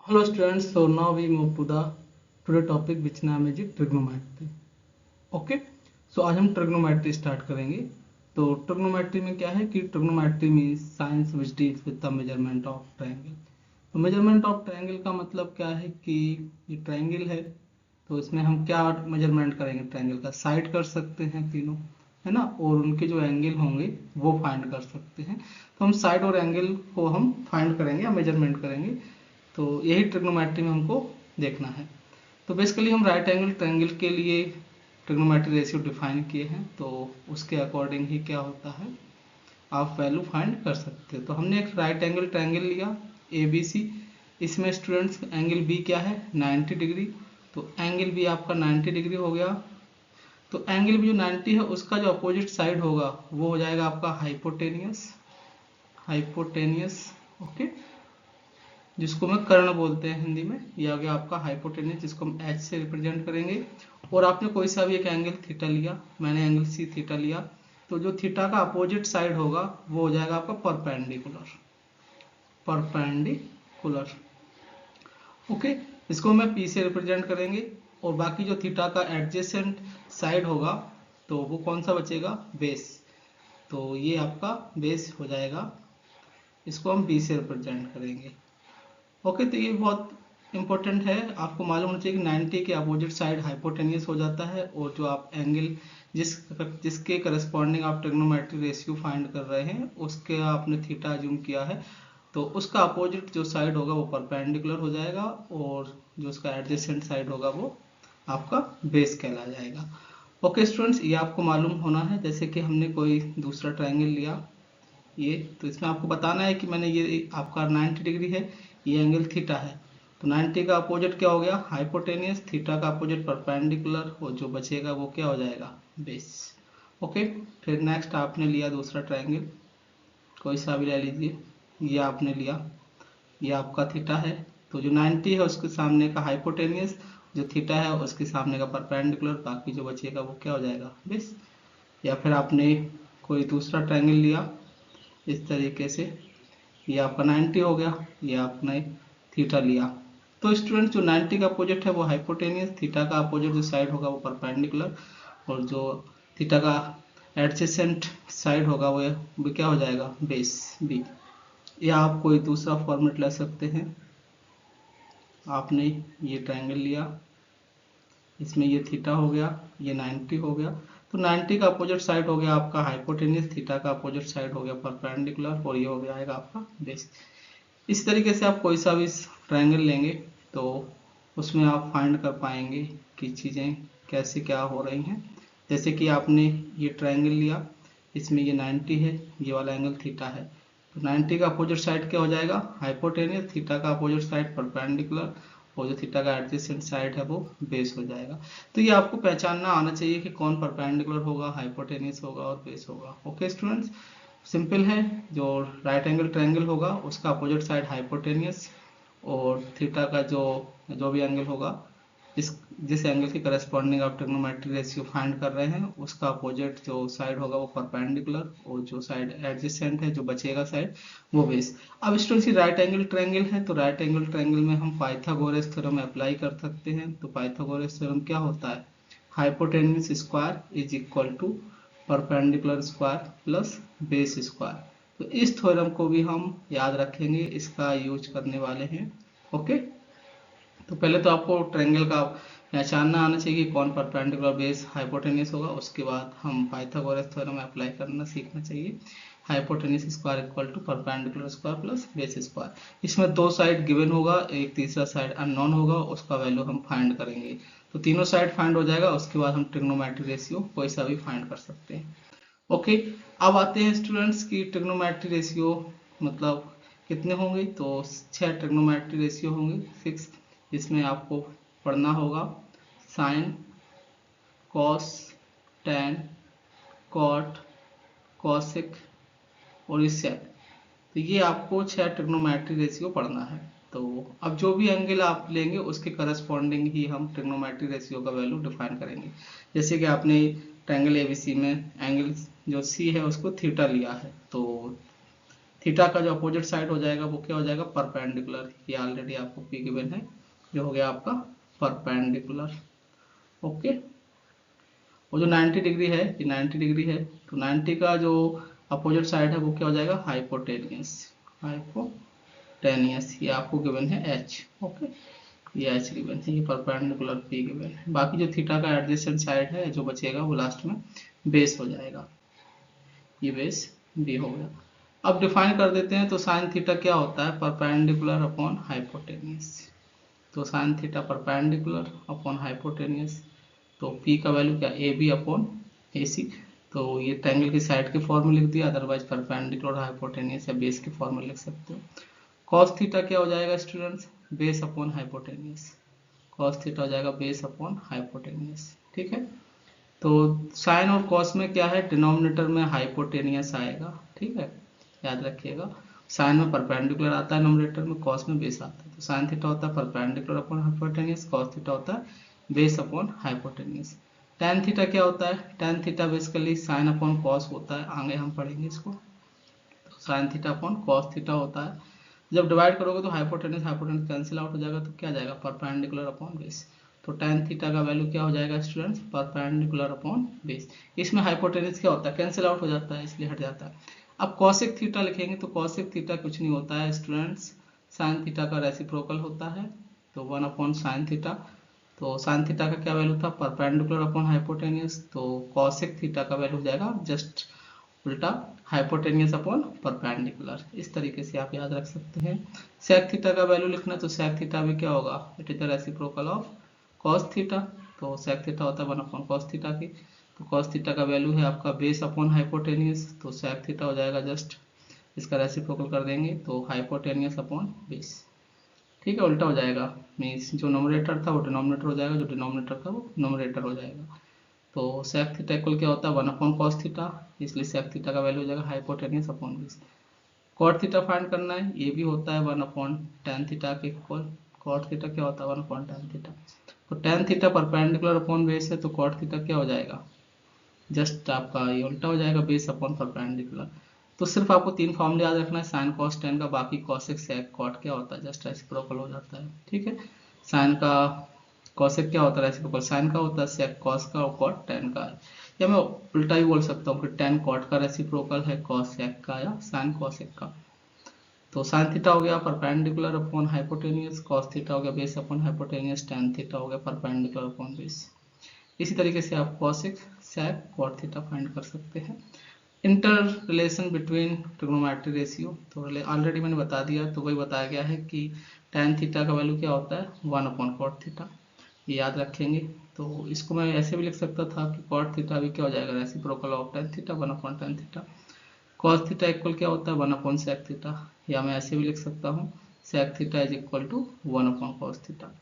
Hello students, so now we move to the today topic which name is trigonometry. Okay so आज हम trigonometry start करेंगे। तो trigonometry में क्या है कि trigonometry means science which deals with the measurement of triangle. तो measurement of triangle का मतलब क्या है कि ये ट्रायंगल है तो इसमें हम क्या मेजरमेंट करेंगे, ट्रायंगल का साइड कर सकते हैं तीनों, है ना, और उनके जो एंगल होंगे वो फाइंड कर सकते हैं। तो हम साइड और एंगल को हम फाइंड करेंगे या मेजरमेंट करेंगे। तो यही ट्रिग्नोमेट्री में हमको देखना है। तो बेसिकली हम राइट एंगल ट्रायंगल के लिए ट्रिग्नोमेट्री रेशियो डिफाइन किए हैं, तो उसके अकॉर्डिंग ही क्या होता है आप वैल्यू फाइंड कर सकते हो। तो हमने एक राइट एंगल ट्रायंगल लिया ए बी सी। इसमें स्टूडेंट्स एंगल बी क्या है 90 डिग्री। तो एंगल बी आपका 90 डिग्री हो गया। तो एंगल बी जो 90 है उसका जो अपोजिट साइड होगा वो हो जाएगा आपका हाइपोटेनियस। हाइपोटेनियस ओके, जिसको मैं कर्ण बोलते हैं हिंदी में। ये आ गया आपका हाइपोटेनियस, जिसको हम एच से रिप्रेजेंट करेंगे। और आपने कोई सा भी एक एंगल थीटा लिया, मैंने एंगल सी थीटा लिया। तो जो थीटा का अपोजिट साइड होगा वो हो जाएगा आपका परपेंडिकुलर। परपेंडिकुलर ओके, इसको मैं पी से रिप्रेजेंट करेंगे। और बाकी जो थीटा का एडजेसेंट साइड होगा तो वो कौन सा बचेगा, बेस। तो ये आपका बेस हो जाएगा, इसको हम बी से रिप्रेजेंट करेंगे। ओके, तो ये बहुत इंपॉर्टेंट है, आपको मालूम होना चाहिए कि 90 के अपोजिट साइड हाइपोटेनियस हो जाता है। और जो आप एंगल जिसके करस्पॉन्डिंग आप ट्रिग्नोमेट्री रेशियो फाइंड कर रहे हैं उसके आपने थीटा अज्यूम किया है, तो उसका अपोजिट जो साइड होगा वो परपेंडिकुलर हो जाएगा और जो उसका एडजेसेंट साइड होगा वो आपका बेस कहला जाएगा। ओके स्टूडेंट्स, ये आपको मालूम होना है। जैसे कि हमने कोई दूसरा ट्रायंगल लिया ये, तो इसमें आपको बताना है कि मैंने ये आपका 90 डिग्री है, ये एंगल थीटा है। तो 90 का अपोजिट क्या हो गया हाइपोटेनियस, थीटा का अपोजिट परपेंडिकुलर, और जो बचेगा वो क्या हो जाएगा बेस। ओके, फिर नेक्स्ट आपने लिया दूसरा ट्रायंगल, कोई सा भी ले लीजिए। ये आपने लिया, ये आपका थीटा है। तो जो 90 है उसके सामने का हाइपोटेनियस, जो थीटा है उसके सामने का परपेंडिकुलर, बाकी जो बचेगा वो क्या हो जाएगा बेस। या फिर आपने कोई दूसरा ट्रायंगल लिया इस तरीके से, ये आपका 90 हो गया, ये आपने थीटा लिया। तो स्टूडेंट जो 90 का अपोजिट है वो हाइपोटेनियस, थीटा का अपोजिट जो साइड होगा वो परपेंडिकुलर, और जो थीटा का एडजेसेंट साइड होगा वो क्या हो जाएगा बेस बी। या आप कोई दूसरा फॉर्मेट ले सकते हैं। आपने ये ट्रायंगल लिया, इसमें ये थीटा हो गया, ये 90 हो गया। तो 90 का अपोजिट साइड हो गया आपका हाइपोटेनियस, थीटा का अपोजिट साइड हो गया परपेंडिकुलर, और ये हो जाएगा आपका बेस। इस तरीके से आप कोई सा भी ट्रायंगल लेंगे तो उसमें आप फाइंड कर पाएंगे कि चीज़ें कैसे क्या हो रही हैं। जैसे कि आपने ये ट्रायंगल लिया, इसमें ये 90 है, ये वाला एंगल थीटा है। तो 90 का अपोजिट साइड क्या हो जाएगा हाइपोटेनियस, थीटा का अपोजिट साइड परपेंडिकुलर, और जो थीटा का एडजेसेंट साइड है वो बेस हो जाएगा। तो ये आपको पहचानना आना चाहिए कि कौन परपेंडिकुलर होगा, हाइपोटेनियस होगा और बेस होगा। ओके स्टूडेंट्स, सिंपल है। जो राइट एंगल ट्रायंगल होगा उसका अपोजिट साइड हाइपोटेनियस, और थीटा का जो जो भी एंगल होगा जिस एंगल के करस्पॉन्डिंग आप ट्रिग्नोमेट्री रेशियो फाइंड कर रहे हैं उसका अपोजिट जो साइड होगा वो परपेंडिकुलर, और जो साइड एडजेसेंट है जो बचेगा साइड वो बेस। अब स्टूडेंट्स राइट एंगल ट्रायंगल है, तो राइट एंगल ट्रायंगल में हम पाइथागोरस थ्योरम अप्लाई कर सकते हैं। तो पाइथागोरस थ्योरम क्या होता है, hypotenuse square is equal to perpendicular square plus base square. तो इस थ्योरम को भी हम याद रखेंगे, इसका यूज करने वाले हैं। ओके, तो पहले तो आपको ट्रायंगल का पहचानना आना चाहिए कि कौन परपेंडिकुलर बेस हाइपोटेन्यूज होगा। उसके बाद हम पाइथागोरस थ्योरम अप्लाई करना सीखना चाहिए। Hypotenuse square equal to perpendicular square plus base square. इसमें दो साइड गिवन होगा, एक तीसरा साइड अननोन होगा, उसका वैल्यू हम फाइंड करेंगे। तो तीनों साइड फाइंड हो जाएगा, उसके बाद हम ट्रिग्नोमेट्री रेशियो कोई सा भी फाइंड कर सकते हैं। ओके, अब आते हैं स्टूडेंट्स की ट्रिग्नोमेट्री रेशियो मतलब कितने होंगे। तो 6 ट्रिग्नोमेट्री रेशियो होंगे 6। इसमें आपको पढ़ना होगा sine, cos, tan, cot, cosec और सेक। तो ये आपको 6 ट्रिग्नोमेट्री रेशियो पढ़ना है। तो अब जो भी एंगल आप लेंगे उसके करस्पॉन्डिंग ही हम ट्रिग्नोमेट्री रेशियो का वैल्यू डिफाइन करेंगे। जैसे कि आपने ट्रायंगल एबीसी में एंगल जो सी है उसको थीटा लिया है, तो थीटा का जो अपोजिट साइड हो जाएगा वो क्या हो जाएगा, परपेंडिकुलर। ये ऑलरेडी आपको पी गिवन है, जो हो गया आपका परपेंडिकुलर। ओके, वो जो 90 डिग्री है, ये 90 डिग्री है, तो 90 का जो अपोजिट साइड है वो क्या हो जाएगा, हाइपोटेनियस। हाइपोटेनियस ये आपको गिवन है एच। ओके, ये एच गिवन है, ये परपेंडिकुलर पी गिवन है। बाकी जो थीटा का एडजेसेंट साइड है जो बचेगा वो लास्ट में बेस हो जाएगा, ये बेस बी हो गया। अब डिफाइन कर देते हैं, तो साइन थीटा क्या होता है, परपेंडिकुलर अपॉन हाइपोटेनियस। तो sine theta perpendicular upon hypotenuse, तो पी का वैल्यू क्या, ए बी अपॉन ए सी। तो ये ट्रायंगल की साइड के फॉर्म में लिख दिया, अदरवाइज परपेंडिकुलर हाइपोटेनियस या बेस के फॉर्म में लिख सकते हो। कॉस थीटा क्या हो जाएगा students, base upon hypotenuse. Cos theta हो जाएगा बेस अपॉन हाइपोटेनियस। ठीक है, तो साइन और कॉस में क्या है, डिनोमिनेटर में हाइपोटेनियस आएगा। ठीक है, याद रखिएगा, साइन में परपेंडिकुलर आता है नोमिनेटर में, कॉस में बेस आता है। तो साइन थीटा होता है perpendicular upon hypotenuse, cos theta होता है base upon hypotenuse. tan theta क्या होता है, tan theta basically sine upon cos होता है, आगे हम पढ़ेंगे इसको। तो sine theta upon cos theta होता है। जब डिवाइड करोगे तो हाइपोटेनस हाइपोटेनस कैंसिल आउट हो जाएगा, तो क्या जाएगा, परपेंडिकुलर अपॉन बेस। तो tan थीटा का वैल्यू क्या हो जाएगा स्टूडेंट्स, परपेंडिकुलर अपॉन बेस। इसमें हाइपोटेनस क्या होता है, कैंसिल आउट हो जाता है, इसलिए हट जाता है। अब कॉसेक थीटा लिखेंगे, तो कॉसेक थीटा कुछ नहीं होता है स्टूडेंट्स, साइन थीटा का रेसिप्रोकल होता है, तो 1 अपॉन साइन थीटा। तो साइन थीटा का क्या वैल्यू था, परपेंडिकुलर अपॉन हाइपोटेनियस, तो कॉसेक थीटा का वैल्यू हो जाएगा जस्ट उल्टा, हाइपोटेनियस अपॉन परपेंडिकुलर। इस तरीके से आप याद रख सकते हैं। सेक थीटा का वैल्यू लिखना, तो सेक थीटा भी क्या होगा, it is the reciprocal of cos theta. तो सेक थीटा होता है 1 अपॉन कॉस थीटा की। तो कॉस थीटा का वैल्यू है आपका बेस अपॉन हाइपोटेनियस, तो सेक थीटा हो जाएगा जस्ट इसका रेसिप्रोकल कर देंगे, तो हाइपोटेनियस अपॉन बेस। ठीक है, उल्टा हो जाएगा, मीन्स जो नोमिनेटर था वो डिनोमिनेटर हो जाएगा, जो डिनोमिनेटर था वो नोमिनेटर हो जाएगा। तो सेक थीटा इक्वल क्या होता है, 1 अपॉन कॉस थीटा, इसलिए सेक थीटा का वैल्यू हो जाएगा hypotenuse upon base. Cot theta find करना है, ये भी होता है 1 अपॉन टेन थीटा के इक्वल। कॉट थीटा क्या होता है, 1 अपॉन टेन थीटा। तो tan theta perpendicular upon base है, तो कॉट थीटा क्या हो जाएगा, जस्ट आपका ये उल्टा हो जाएगा, बेस अपॉन परपेंडिकुलर। तो सिर्फ आपको 3 फॉर्मूले याद रखना है साइन कॉस टेन का, बाकी कॉसेक सेक कॉट क्या होता है, जस्ट रेसिप्रोकल हो जाता है। ठीक है, साइन का कॉसेक क्या होता है, रेसिप्रोकल साइन का होता है, सेक कॉस का और कॉट टेन का है। या मैं उल्टा ही बोल सकता हूँ कि टेन कॉट का रेसिप्रोकल है कॉस सेक का या साइन कॉसेक का। तो साइन थीटा हो गया perpendicular upon hypotenuse, cos theta हो गया base upon hypotenuse, tan theta हो गया परपेंडिकुलर अपॉन बेस। इसी तरीके से आप cosec sec cot theta find कर सकते हैं। Inter relation between trigonometry ratio, तो ऑलरेडी मैंने बता दिया, तो वही बताया गया है कि tan थीटा का वैल्यू क्या होता है, 1 अपॉन कॉट थीटा, ये याद रखेंगे। तो इसको मैं ऐसे भी लिख सकता था कि कॉट थीटा भी क्या हो जाएगा, reciprocal of tan theta, 1 upon tan theta. Cos theta equal क्या होता है, 1 अपॉन सेक थीटा, या मैं ऐसे भी लिख सकता हूँ sec theta is equal to 1 अपॉन cos theta.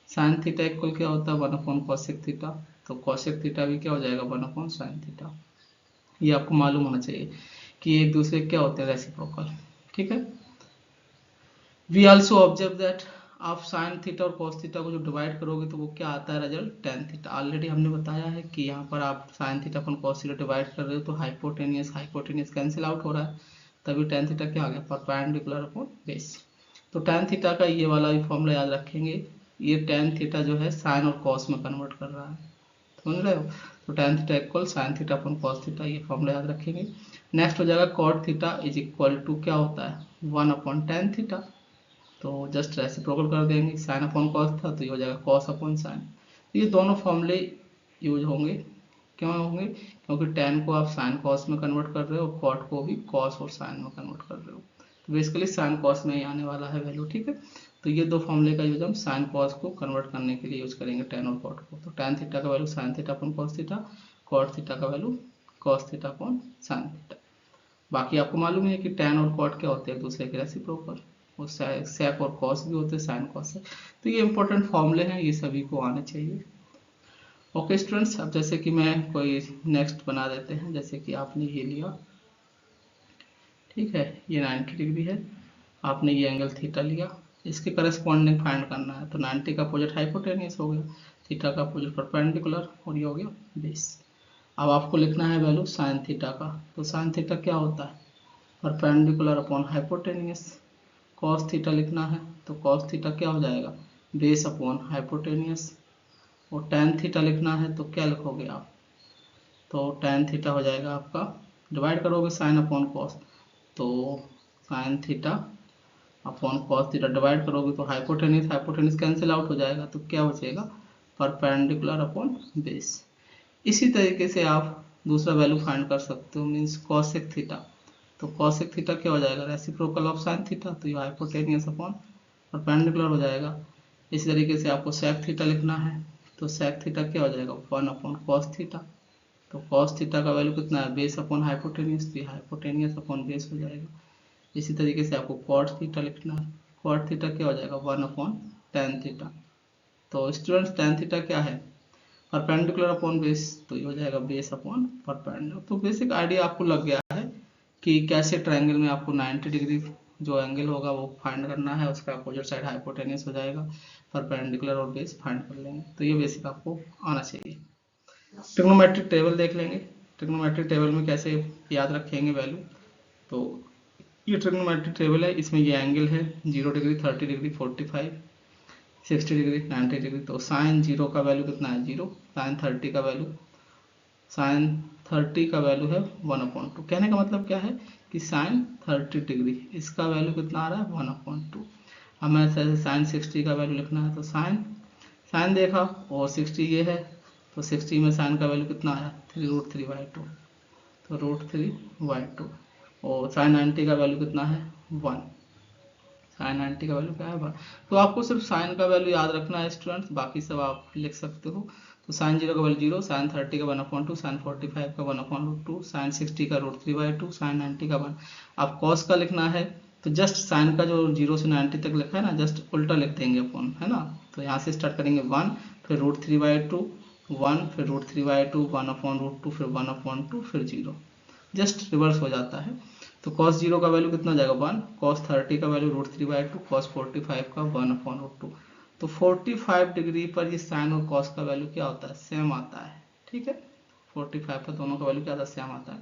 Sine theta equal क्या होता है, 1 अपॉन कॉसेक थीटा, तो कॉसेक थीटा भी क्या हो जाएगा, 1 अपॉन साइन थीटा। ये आपको मालूम होना चाहिए कि एक दूसरे क्या होते हैं, रेसिप्रोकल। ठीक है, वी आल्सो ऑब्जर्व दैट आप साइन थीटा और कॉस थीटा को जो डिवाइड करोगे तो वो क्या आता है, रिजल्ट टेन थीटा। ऑलरेडी हमने बताया है कि यहाँ पर आप साइन थीटा अपन कॉस थीटा डिवाइड कर रहे हो तो हाइपोटेनियस हाइपोटेनियस कैंसिल आउट हो रहा है, तभी टेन थीटा क्या आ गया, परपेंडिकुलर अपॉन बेस। तो टेन थीटा का ये वाला भी फॉर्मूला याद रखेंगे, ये टेन थीटा जो है साइन और कॉस में कन्वर्ट कर रहा है, समझ रहे हो। तो tan theta equal sine theta upon cos theta, ये फॉर्मूला याद रखेंगे। नेक्स्ट हो जाएगा cot theta is equal to क्या होता है, 1 अपॉन tan थीटा, तो जस्ट रेसिप्रोकल कर देंगे, साइन अपॉन कॉस था तो ये हो जाएगा कॉस अपॉन साइन। तो ये दोनों फॉर्मूले यूज होंगे, क्यों होंगे, क्योंकि tan को आप साइन कॉस में कन्वर्ट कर रहे हो, कॉट को भी कॉस और साइन में कन्वर्ट कर रहे हो, तो बेसिकली साइन कॉस में ही आने वाला है वैल्यू। ठीक है, तो ये दो फॉर्मूले का यूज हम साइन कॉस को कन्वर्ट करने के लिए यूज करेंगे, tan और कॉट को। तो tan थीटा का value sine theta upon cos theta, cot theta का value cos theta upon sine theta. बाकी आपको मालूम है कि tan और कॉट क्या होते हैं, एक दूसरे के रेसिप्रोकल, वो सेक और कॉस भी होते हैं, साइन कॉस है। तो ये इंपॉर्टेंट फॉर्मूले हैं, ये सभी को आने चाहिए। ओके स्टूडेंट्स, अब जैसे कि मैं कोई नेक्स्ट बना देते हैं, जैसे कि आपने ये लिया, ठीक है, ये 90 डिग्री है, आपने ये एंगल थीटा लिया, इसके करस्पॉन्डिंग फाइंड करना है, तो 90 का अपोजिट हाइपोटेनियस हो गया, थीटा का अपोजिट परपेंडिकुलर, और ये हो गया बेस। अब आपको लिखना है वैल्यू साइन थीटा का, तो साइन थीटा क्या होता है, perpendicular upon hypotenuse. Cos theta लिखना है तो कॉस थीटा क्या हो जाएगा, बेस अपॉन हाइपोटेनियस। और tan थीटा लिखना है तो क्या लिखोगे आप, तो tan थीटा हो जाएगा आपका, डिवाइड करोगे साइन अपॉन कॉस, तो sine theta upon cos theta divide करोगे तो हाइपोटेनियस हाइपोटेनियस कैंसिल आउट हो जाएगा, तो क्या बचेगा, परपेंडिकुलर अपॉन बेस। इसी तरीके से आप दूसरा वैल्यू फाइंड कर सकते हो, मीन्स कॉसेक थीटा। तो कॉसेक थीटा क्या हो जाएगा, रेसिप्रोकल ऑफ साइन थीटा, तो ये हाइपोटेनियस अपॉन परपेंडिकुलर हो जाएगा। इसी तरीके से आपको सेक थीटा लिखना है तो सेक थीटा क्या हो जाएगा, 1 अपॉन कॉस थीटा। तो कॉस थीटा का वैल्यू कितना है, बेस अपॉन हाइपोटेनियस, तो हाइपोटेनियस अपॉन बेस हो जाएगा। इसी तरीके से आपको कॉट थीटा लिखना है, कॉट थीटा क्या हो जाएगा, 1 अपॉन tan थीटा। तो स्टूडेंट्स tan थीटा क्या है, परपेंडिकुलर अपॉन बेस, तो ये हो जाएगा बेस अपॉन परपेंडिकुलर। तो बेसिक आइडिया आपको लग गया है कि कैसे ट्रायंगल में आपको 90 डिग्री जो एंगल होगा वो फाइंड करना है, उसका अपोजिट साइड हाइपोटेनियस हो जाएगा, परपेंडिकुलर और बेस फाइंड कर लेंगे। तो ये बेसिक आपको आना चाहिए। ट्रिग्नोमेट्रिक टेबल देख लेंगे, ट्रिग्नोमेट्रिक टेबल में कैसे याद रखेंगे वैल्यू। तो ये ट्रिग्नोमेट्रिक टेबल है, इसमें ये एंगल है 0 डिग्री, 30 डिग्री, 45, 60 डिग्री, 90 डिग्री। तो साइन 0 का वैल्यू कितना है, 0। साइन 30 का वैल्यू, साइन 30 का वैल्यू है 1/2। कहने का मतलब क्या है कि साइन 30 डिग्री इसका वैल्यू कितना आ रहा है, 1/2। हमें ऐसे साइन 60 का वैल्यू लिखना है, तो साइन साइन देखा और 60 ये है, तो 60 में साइन का वैल्यू कितना आया, 3√3/2, तो √3/2। और साइन 90 का वैल्यू कितना है, 1। साइन 90 का वैल्यू क्या है, 1। तो आपको सिर्फ साइन का वैल्यू याद रखना है स्टूडेंट्स, बाकी सब आप लिख सकते हो। तो साइन 0 का वैल्यू 0, साइन 30 का 1/2, साइन 45 का 1/2, साइन 60 का √3/2, साइन 90 का 1। आप कॉस का लिखना है तो जस्ट साइन का जो 0 से 90 तक लिखा है ना, जस्ट उल्टा लिख देंगे अपन, है ना। तो यहाँ से स्टार्ट करेंगे 1, फिर √3/2, 1, फिर √3/2, 1/√2, फिर 1/2, फिर 0, जस्ट रिवर्स हो जाता है। तो cos 0 का वैल्यू कितना हो जाएगा, 1, cos 30 का वैल्यू √3/2, cos 45 का 1/2। तो 45 डिग्री पर ये साइन और cos का वैल्यू क्या होता है, सेम आता है, ठीक है। 45 पर दोनों का वैल्यू क्या आता है, सेम आता है।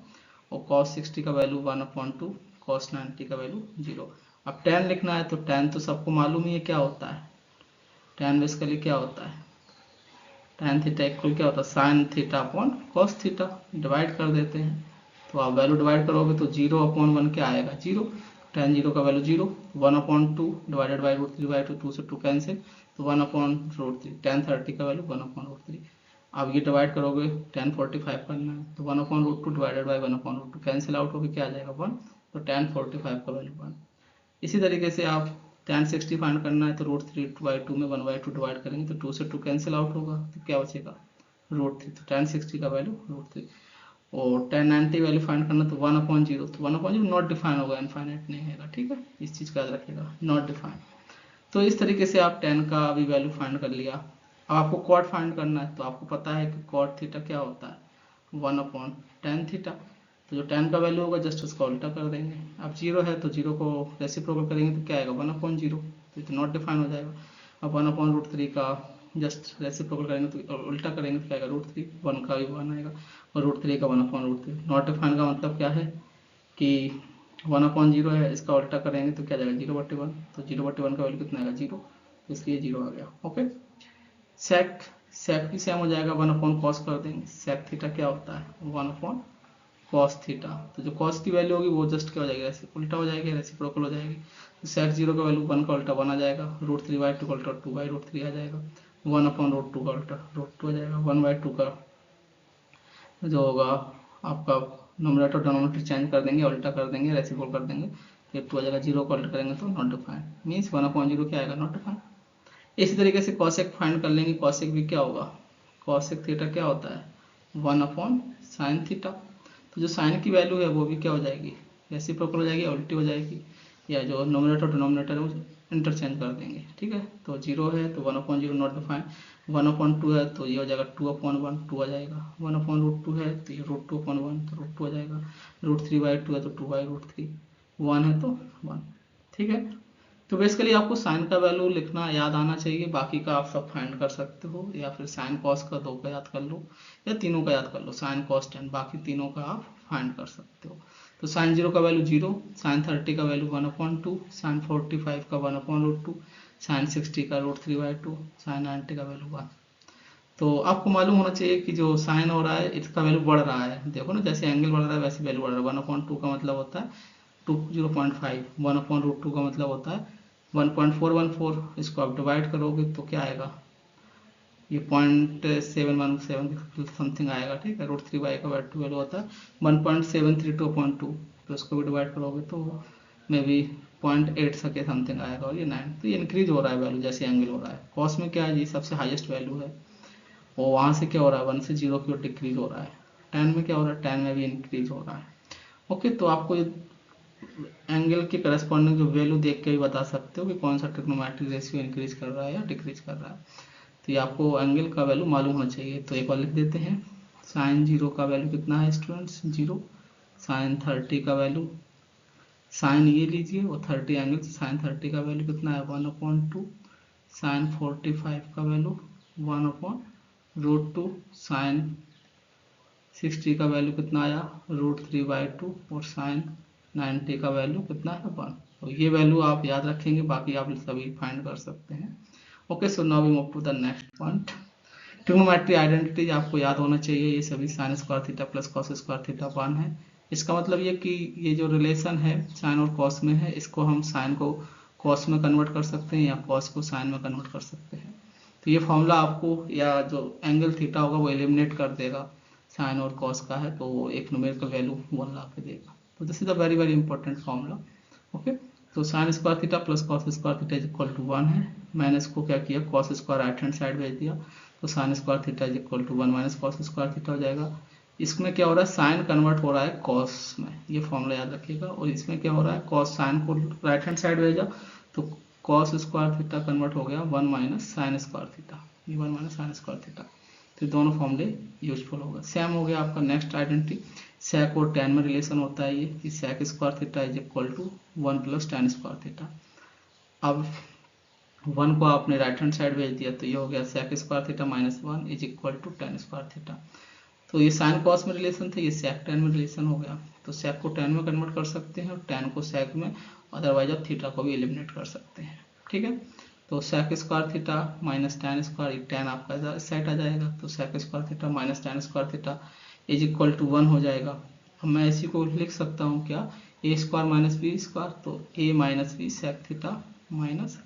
और cos 60 का वैल्यू 1/2, cos 90 का वैल्यू 0। अब tan लिखना है तो tan तो सबको मालूम ही है क्या होता है, tan बेसिकली क्या होता है, tan थीटा इक्वल क्या होता है, sine theta upon cos theta. Divide कर देते हैं, तो आप वैल्यू डिवाइड करोगे तो 0/1 क्या आएगा, 0। tan 0 का वैल्यू 0, 1/2 डिवाइडेड बाई √3/2, 2 से 2 कैंसिल, तो 1/√3। tan 30 का वैल्यू 1/√3। अब ये डिवाइड करोगे, tan 45 करना है तो 1/√2 डिवाइडेड बाई 1/√2 कैंसिल आउट होकर क्या आ जाएगा, 1। तो tan 45 का वैल्यू 1। इसी तरीके से आप tan 60 फाइंड करना है तो √3/2 में 1/2 डिवाइड करेंगे तो 2 से 2 कैंसिल आउट होगा, तो क्या बचेगा, √3। तो tan 60 का वैल्यू √3। और tan 90 वैल्यू फाइंड करना तो 1/0, तो 1/0 नॉट डिफाइन होगा, इनफाइनाइट नहीं होगा, ठीक है, इस चीज़ का याद रखिएगा, नॉट डिफाइन। तो इस तरीके से आप tan का भी वैल्यू फाइंड कर लिया। अब आपको कॉट फाइंड करना है, तो आपको पता है कि कॉट थीटा क्या होता है, 1/tan थीटा। तो जो tan का वैल्यू होगा जस्ट उसका उल्टा कर देंगे। अब 0 है तो 0 को रेसिप्रोकल करेंगे तो क्या आएगा, 1/0, तो ये तो नॉट डिफाइन हो जाएगा। अब 1/√3 का जस्ट रेसिप्रोकल करेंगे तो उल्टा करेंगे तो क्या आएगा, √3, 1 का भी 1 आएगा, और √3 का 1/√3। नॉट डिफाइन का मतलब क्या है कि 1/0 है, इसका उल्टा करेंगे तो क्या जाएगा, 0/1। तो 0/1 का वैल्यू कितना आएगा, 0, इसलिए 0 आ गया। ओके, सेक सेक भी सेम हो जाएगा, 1/cos कर देंगे। सेक थीटा क्या होता है, 1/cos थीटा। तो जो cos की वैल्यू होगी वो जस्ट क्या हो जाएगी, उल्टा हो जाएगी, रेसिप्रोकल हो जाएगी। तो सेक 0 का वैल्यू 1 का उल्टा 1 आ जाएगा, √3/2 का उल्टा 2/√3 आ जाएगा, 1/√2 का उल्टा √2 आ जाएगा, 1/2 का जो होगा आपका नोमिनेटर डिनोमिनेटर चेंज कर देंगे, उल्टा कर देंगे, रेसिप्रोकल कर देंगे, फिर 2 आ जाएगा, 0 का उल्टा करेंगे तो नॉट डिफाइन, मीन्स 1/0 क्या आएगा, नॉट डिफाइन। इसी तरीके से कॉसेक फाइंड कर लेंगे, कॉसेक भी क्या होगा, कॉसेक थीटा क्या होता है, 1/sin थीटा। तो जो साइन की वैल्यू है वो भी क्या हो जाएगी, रेसिप्रोकल हो जाएगी, उल्टी हो जाएगी, या जो नोमिनेटर डिनोमिनेटर है वो इंटरचेंज कर देंगे, ठीक है। तो 0 है तो 1/0 नॉट डिफाइन, 1/2 है तो ये हो जाएगा 2/1, 2 आ जाएगा, 1/√2 है तो ये √2/1, तो √2 आ जाएगा, √3/2 है तो 2/√3, 1 है तो 1, ठीक है। तो बेसिकली आपको साइन का वैल्यू लिखना याद आना चाहिए, बाकी का आप सब फाइंड कर सकते हो, या फिर साइन कॉस का 2 का याद कर लो, या तीनों का याद कर लो, साइन कॉस tan, बाकी तीनों का आप फाइंड कर सकते हो। तो साइन 0 का वैल्यू 0, साइन 30 का वैल्यू 1/2, साइन 45 का 1/√2, साइन 60 का √3/2, साइन 90 का वैल्यू 1। तो आपको मालूम होना चाहिए कि जो साइन हो रहा है इसका वैल्यू बढ़ रहा है। देखो ना, जैसे एंगल बढ़ रहा है वैसे वैल्यू बढ़ रहा है। 1/2 का मतलब होता है 0.5, 1/√2 का मतलब होता है 1.414। इसको आप डिवाइड करोगे तो क्या आएगा, ये 0.717 समथिंग आएगा, ठीक है। √3 का वैल्यू होता है 1.732/2, तो इसको भी डिवाइड करोगे तो मे बी 0.8 सके समथिंग आएगा, और ये 9। तो ये इंक्रीज हो रहा है वैल्यू जैसे एंगल हो रहा है। कॉस में क्या है, ये सबसे हाईएस्ट वैल्यू है, और वहाँ से क्या हो रहा है 1 से 0 की ओर डिक्रीज हो रहा है। टेन में क्या हो रहा है, टेन में भी इंक्रीज हो रहा है। ओके, तो आपको एंगल के करस्पॉन्डिंग जो वैल्यू देख के भी बता सकते हो कि कौन सा ट्रिग्नोमेट्रिक रेशियो इंक्रीज कर रहा है या डिक्रीज कर रहा है। तो ये आपको एंगल का वैल्यू मालूम होना चाहिए। तो एक और लिख देते हैं, साइन 0 का वैल्यू कितना है स्टूडेंट्स, 0। साइन 30 का वैल्यू, साइन ये लीजिए और 30 एंगल, साइन 30 का वैल्यू कितना है 1/2, साइन 45 का वैल्यू 1/√2, साइन 60 का वैल्यू कितना आया √3/2, और साइन 90 का वैल्यू कितना है 1। तो ये वैल्यू आप याद रखेंगे, बाकी आप सभी फाइंड कर सकते हैं। Okay, so now we move to the next point. Trigonometry identities आपको याद होना चाहिए। ये सभी sine square theta plus cos square theta 1 है। इसका मतलब ये कि ये जो रिलेशन है साइन और कॉस में है, इसको हम साइन को कॉस में कन्वर्ट कर सकते हैं या कॉस को साइन में कन्वर्ट कर सकते हैं। तो ये फॉर्मूला आपको, या जो एंगल थीटा होगा वो एलिमिनेट कर देगा साइन और कॉस का है, तो एक न्यूमेरिकल वैल्यू 1 ला के देगा। तो this is a very very important formula. Okay, तो sine square theta plus cos square theta is equal to 1 है। मैंने इसको क्या किया, cos square right hand side भेज दिया, तो sine square theta is equal to 1 minus cos square theta हो जाएगा। इसमें क्या हो रहा है, साइन कन्वर्ट हो रहा है कॉस में, ये फॉर्मूला याद रखिएगा। और इसमें क्या हो रहा है, कॉस साइन को राइट हैंड साइड भेजा तो कॉस स्क्वायर थीटा कन्वर्ट हो गया 1 माइनस साइन स्क्वायर थीटा, ये 1 माइनस साइन स्क्वायर थीटा। तो दोनों फॉर्मूले यूजफुल होगा। सेम हो गया आपका नेक्स्ट आइडेंटिटी, सेक और टेन में रिलेशन होता है ये कि sec square theta is equal to 1 plus tan square theta. अब 1 को आपने राइट हैंड साइड भेज दिया तो ये हो गया sec square theta minus 1 is equal to tan square theta. तो ये साइन कॉस में रिलेशन था, ये सेक टेन में रिलेशन हो गया। तो सेक को टेन में कन्वर्ट कर सकते हैं और टेन को सेक में, अदरवाइज आप थीटा को भी एलिमिनेट कर सकते हैं, ठीक है। तो sec square theta minus tan square, tan आपका इस साइड आ जाएगा, तो sec square theta minus tan square theta is equal to 1 हो जाएगा। अब मैं इसी को लिख सकता हूँ क्या, a square minus b square, तो a minus b sec theta minus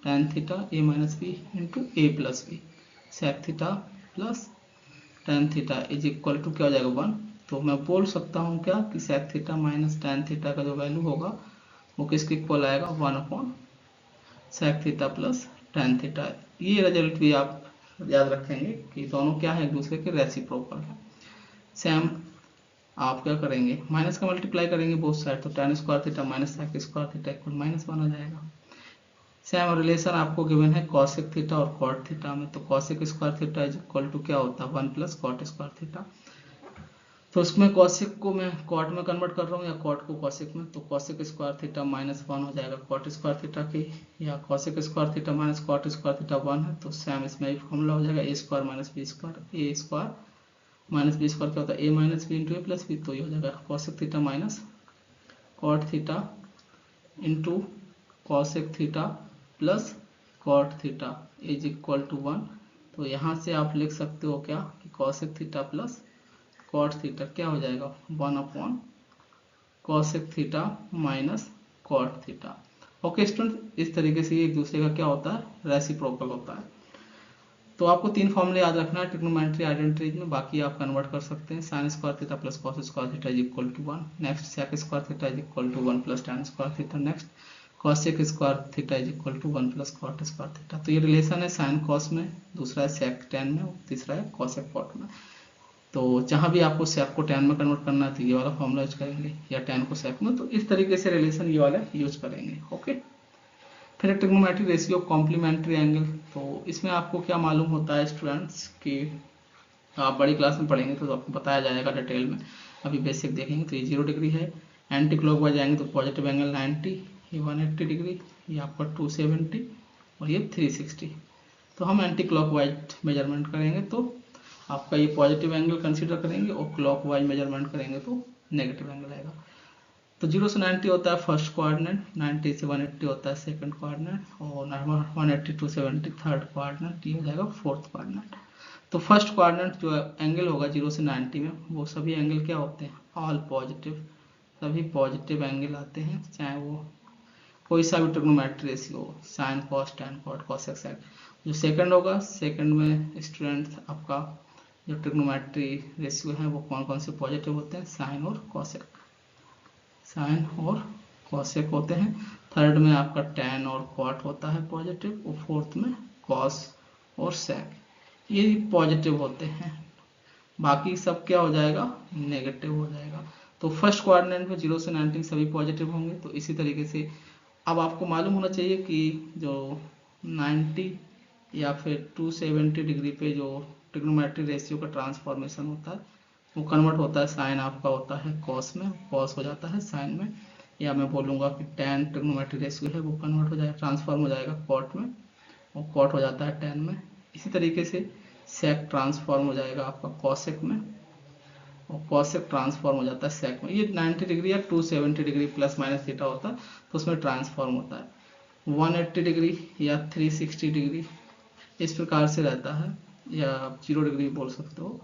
tan theta a minus b into a plus b, sec theta plus tan theta is equal to क्या हो जाएगा 1। तो मैं बोल सकता हूँ क्या कि sec theta minus tan theta का जो वैल्यू होगा वो किसके इक्वल आएगा 1 upon sec theta plus tan theta. ये रिजल्ट भी आप याद रखेंगे कि दोनों क्या है, एक दूसरे के रेसिप्रोकल है। सेम आप क्या करेंगे, माइनस का मल्टीप्लाई करेंगे बोथ साइड, तो tan square theta minus sec square theta equal minus 1 आ जाएगा। सेम रिलेशन आपको गिवन है कॉसेक थीटा और कॉट थीटा में, तो cosec square theta is equal to क्या होता है 1 प्लस कॉट स्क्वायर थीटा। तो उसमें कॉसेक को मैं कॉट में कन्वर्ट कर रहा हूँ या कॉट को कॉसेक में, तो कॉसेक स्क्वायर थीटा माइनस 1 हो जाएगा कॉट स्क्वायर थीटा के, या cosec square theta minus cot square theta 1 है, तो सेम इसमें भी फॉर्मूला हो जाएगा a square minus b square, a square minus b square क्या होता है a minus b into a plus b, तो ये हो जाएगा cosec theta minus cot theta into cosec theta plus cot theta is equal to 1। तो यहाँ से आप लिख सकते हो क्या कि cosec theta plus cot theta क्या हो जाएगा 1 upon cosec theta minus cot theta. Okay student, इस तरीके से एक दूसरे का क्या होता है, रेसिप्रोकल होता है। तो आपको तीन फॉर्मूले याद रखना है ट्रिग्नोमेट्री आइडेंटिटीज में, बाकी आप कन्वर्ट कर सकते हैं। Sine square theta plus cos square theta is equal to 1, next sec square theta is equal to 1 plus tan square theta, next cosec square theta is equal to 1 plus cot square theta. तो ये relation है sine cos में, दूसरा है सेक ten में, तीसरा है cosec cot में। तो जहाँ भी आपको सेक को टेन में कन्वर्ट करना है तो ये वाला फॉर्मूला यूज करेंगे, या टेन को सेक में, तो इस तरीके से रिलेशन ये वाला यूज करेंगे। ओके, फिर ट्रिग्नोमेट्रिक रेशियो कॉम्प्लीमेंट्री एंगल, तो इसमें आपको क्या मालूम होता है स्टूडेंट्स कि आप बड़ी क्लास में पढ़ेंगे तो आपको बताया जाएगा डिटेल में, अभी बेसिक देखेंगे। तो ये 0 डिग्री है, एंटी क्लॉकवाइज आएंगे तो पॉजिटिव एंगल 90, ये 180 डिग्री, ये आपका 270 और ये 360। तो हम एंटी क्लॉकवाइज मेजरमेंट करेंगे तो आपका ये पॉजिटिव एंगल कंसीडर करेंगे और क्लॉकवाइज मेजरमेंट करेंगे तो नेगेटिव एंगल आएगा। तो 0 से 90 होता है फर्स्ट कोऑर्डिनेट, 90 से 180 होता है सेकंड कोऑर्डिनेट, और 180 टू 70 थर्ड कोऑर्डिनेट, ये हो जाएगा फोर्थ कोऑर्डिनेट। तो फर्स्ट कोऑर्डिनेट जो एंगल होगा 0 से 90 में, वो सभी एंगल क्या होते हैं, ऑल पॉजिटिव, सभी पॉजिटिव एंगल आते हैं, चाहे वो कोई सा भी ट्रिग्नोमेट्री रेशियो हो, sine cos tan cot cosec sec. जो सेकंड होगा, सेकंड में स्टूडेंट आपका जो ट्रिग्नोमेट्री रेशियो है वो कौन कौन से पॉजिटिव होते हैं, साइन और कॉसेक, साइन और कॉसेक होते हैं। थर्ड में आपका टैन और कॉट होता है पॉजिटिव, और फोर्थ में कॉस और सेक, ये पॉजिटिव होते हैं। बाकी सब क्या हो जाएगा, नेगेटिव हो जाएगा। तो फर्स्ट कोऑर्डिनेट में 0 से 90 सभी पॉजिटिव होंगे। तो इसी तरीके से अब आपको मालूम होना चाहिए कि जो 90 या फिर 270 डिग्री पे जो ट्रिग्नोमेट्री रेशियो का ट्रांसफॉर्मेशन होता है वो कन्वर्ट होता है, साइन आपका होता है कॉस में, कॉस हो जाता है साइन में, या मैं बोलूँगा कि टैन ट्रिग्नोमेट्री रेशियो है वो कन्वर्ट हो जाएगा, ट्रांसफॉर्म हो जाएगा कॉट में, और कॉट हो जाता है टैन में। इसी तरीके से सेक ट्रांसफॉर्म हो जाएगा आपका कॉसेक में, और कॉसेक ट्रांसफॉर्म हो जाता है सेक में। ये 90 डिग्री या 270 डिग्री प्लस माइनस थीटा होता है तो उसमें ट्रांसफॉर्म होता है। 180 डिग्री या 360 डिग्री इस प्रकार से रहता है, या आप 0 डिग्री बोल सकते हो।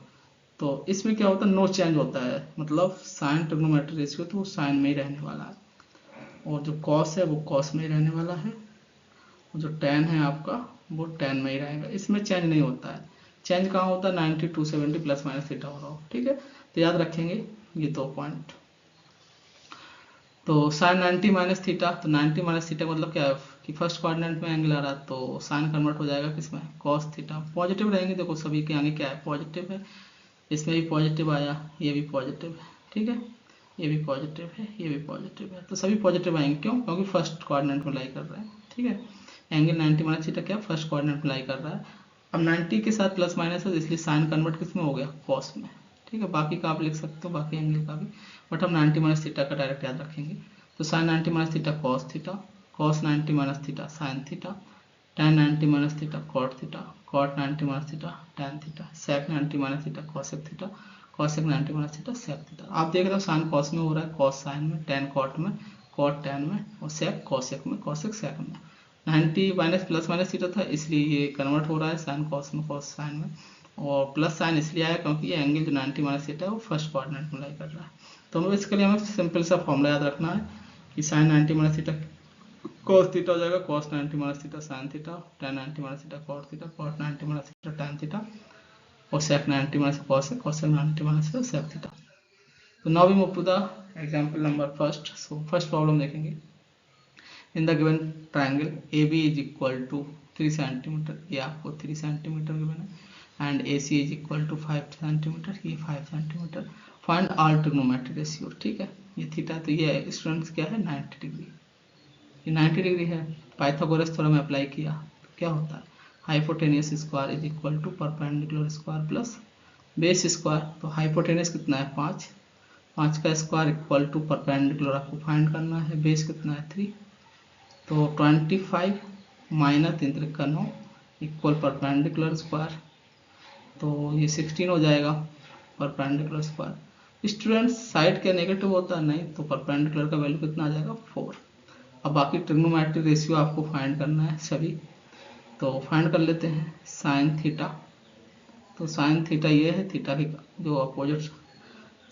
तो इसमें क्या होता है, नो चेंज होता है, मतलब साइन ट्रिग्नोमेट्री रेशियो तो वो साइन में ही रहने वाला है, और जो कॉस है वो कॉस में ही रहने वाला है, और जो टैन है आपका वो टैन में ही रहेगा, इसमें चेंज नहीं होता है। चेंज कहाँ होता है, 90 270 प्लस माइनस थीटा हो रहा हो, ठीक है। तो याद रखेंगे ये 2 पॉइंट। तो साइन 90 माइनस थीटा, तो 90 माइनस थीटा मतलब क्या है कि फर्स्ट कोऑर्डिनेट में एंगल आ रहा है तो साइन कन्वर्ट हो जाएगा किसमें, कॉस थीटा। पॉजिटिव रहेंगे, देखो सभी के आगे क्या है, पॉजिटिव है, इसमें भी पॉजिटिव आया, ये भी पॉजिटिव है, ठीक है, ये भी पॉजिटिव है, ये भी पॉजिटिव है, तो सभी पॉजिटिव आएंगे, क्यों, क्योंकि फर्स्ट कोऑर्डिनेट में लाई कर रहे हैं, ठीक है। एंगल 90 माइनस थीटा क्या, फर्स्ट कोऑर्डिनेट में लाई कर रहा है। अब 90 के साथ प्लस माइनस है इसलिए साइन कन्वर्ट किस में हो गया, कॉस में, ठीक है। बाकी का आप लिख सकते हो, बाकी एंगल का भी, बट हम 90 माइनस थीटा का डायरेक्ट याद रखेंगे। तो sine 90 minus theta cos theta, cos 90 minus theta sine theta, tan 90 minus theta cot theta, cot 90 minus theta tan theta, sec 90 minus theta cosec theta, cosec 90 minus theta sec theta. आप देख रहे हो sine cos में हो रहा है, cos sine में, tan cot में, कॉट टैन में, और सेक कॉसेक में, कॉसेक सेक में। 90 माइनस प्लस माइनस थीटा था इसलिए ये कन्वर्ट हो रहा है साइन कॉस में, कॉस साइन में, और प्लस साइन इसलिए आया क्योंकि ये एंगल जो 90 माइनस थीटा है वो फर्स्ट कोऑर्डिनेट में लाई कर रहा है। तो हमें इसके लिए हमें सिंपल सा फॉर्मूला याद रखना है कि sine 90 minus theta cos theta हो जाएगा cos 90 minus theta sin theta, tan 90 minus theta cot theta, cot 90 minus theta tan theta, और sec 90 माइनस cos है, cos 90 माइनस sec थीटा। तो now we move to the example number first. So first problem देखेंगे। In the given triangle AB is equal to 3 centimetre, ये आपको 3 centimetre given है, and AC is equal to 5 centimetre, ये 5 centimetre. Find all trigonometry ratio, ठीक है। ये theta तो ये स्टूडेंट्स क्या है 90 डिग्री, ये 90 डिग्री है। पाइथागोरस थ्योरम में अप्लाई किया तो क्या होता है, hypotenuse square is equal to perpendicular square plus base square. तो हाइपोटेनियस कितना है 5, 5 का स्क्वायर इक्वल टू परपेंडिकुलर आपको फाइंड करना है, बेस कितना है 3, तो 25 माइनस 3 का 9 इक्वल परपेंडिकुलर स्क्वायर, तो ये 16 हो जाएगा परपेंडिकुलर स्क्वायर। स्टूडेंट्स साइड क्या नेगेटिव होता है, नहीं, तो परपेंडिकुलर का वैल्यू कितना आ जाएगा 4। अब बाकी ट्रिग्नोमेट्री रेशियो आपको फाइंड करना है सभी, तो फाइंड कर लेते हैं साइन थीटा। तो साइन थीटा ये है, थीटा की जो अपोजिट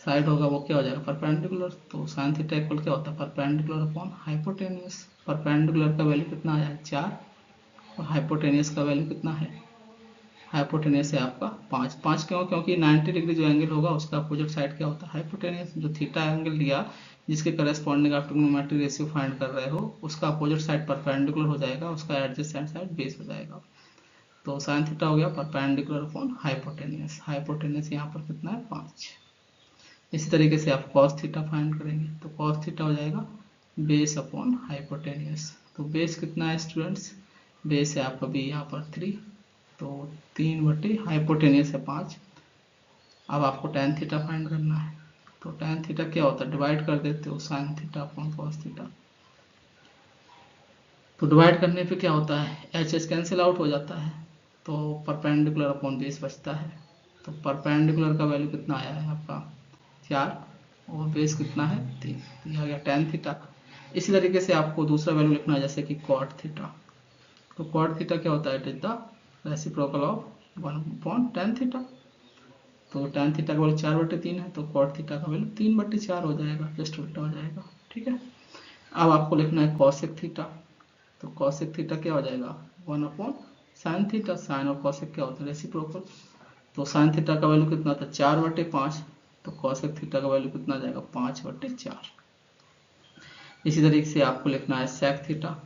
साइड होगा वो क्या हो जाएगा परपेंडिकुलर, तो साइन थीटा इक्वल क्या होता है परपेंडिकुलर अपॉन हाइपोटेनियस। परपेंडिकुलर का वैल्यू कितना आया है 4, और हाइपोटेनियस का वैल्यू कितना है, हाइपोटेनियस है आपका 5। 5 क्यों, क्योंकि 90 डिग्री जो एंगल होगा उसका अपोजिट साइड क्या होता है हाइपोटेनियस। जो थीटा एंगल लिया जिसके करस्पॉन्डिंग आप ट्रिग्नोमेट्री रेशियो फाइंड कर रहे हो उसका अपोजिट साइड परपेंडिकुलर हो जाएगा, उसका एडजेसेंट साइड बेस हो जाएगा। तो साइन थीटा हो गया परपेंडिकुलर अपॉन हाइपोटेनियस, हाइपोटेनियस यहाँ पर कितना है 5। इसी तरीके से आप कॉस थीटा फाइंड करेंगे, तो कॉस थीटा हो जाएगा बेस अपॉन हाइपोटेनियस। तो बेस कितना है स्टूडेंट्स, बेस है आपका भी यहाँ पर 3, तो 3 बटे हाइपोटेनियस है 5। अब आपको tan थीटा फाइंड करना है, तो tan थीटा क्या होता है, डिवाइड कर देते हो sign theta upon cos theta. तो डिवाइड करने पे क्या होता है एच एच कैंसिल आउट हो जाता है, तो परपेंडिकुलर अपॉन बेस बचता है। तो परपेंडिकुलर का वैल्यू कितना आया है आपका 4, और बेस कितना है 3, तो यह आ गया tan थीटा। इसी तरीके से आपको दूसरा वैल्यू लिखना है जैसे कि cot थीटा। तो cot थीटा क्या होता है, it is the reciprocal of 1/tan theta. तो tan थीटा का वैल्यू 4/3 है, तो cot थीटा का वैल्यू 3/4 हो जाएगा, जस्ट उल्टा हो जाएगा। ठीक है, अब आपको लिखना है cosec थीटा। तो cosec थीटा क्या हो जाएगा 1/sin थीटा। साइन और cosec क्या होता है रेसिप्रोकल। तो sin थीटा का वैल्यू कितना था 4/5, तो cosec थीटा का वैल्यू कितना जाएगा 5/4। इसी तरीके से आपको लिखना है sec थीटा।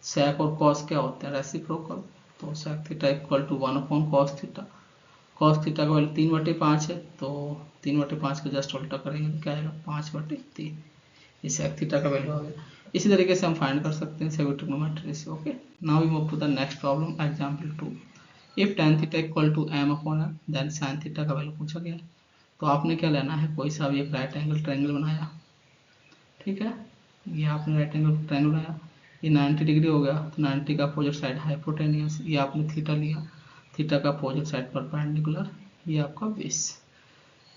sec और cos क्या होते हैं रेसिप्रोकल। तो sec theta equal to 1/cos theta. cos theta का वैल्यू 3/5 है, तो 3/5 को जस्ट उल्टा करेंगे तो क्या आएगा 5/3। ये sec थीटा का वैल्यू आ गया। इसी तरीके से हम फाइंड कर सकते हैं sec trigonometry ratio. Okay, now we move to the next problem, example 2। If tan theta equal to m/n, then sin theta का वैल्यू पूछा गया है। तो आपने क्या लेना है, कोई सा भी एक राइट एंगल ट्रायंगल बनाया। ठीक है, ये आपने राइट एंगल ट्रायंगल बनाया, ये 90 डिग्री हो गया, तो 90 का अपोजिट साइड हाइपोटेनियस, ये आपने थीटा लिया, थीटा का अपोजिट साइड परपेंडिकुलर, ये आपका बेस।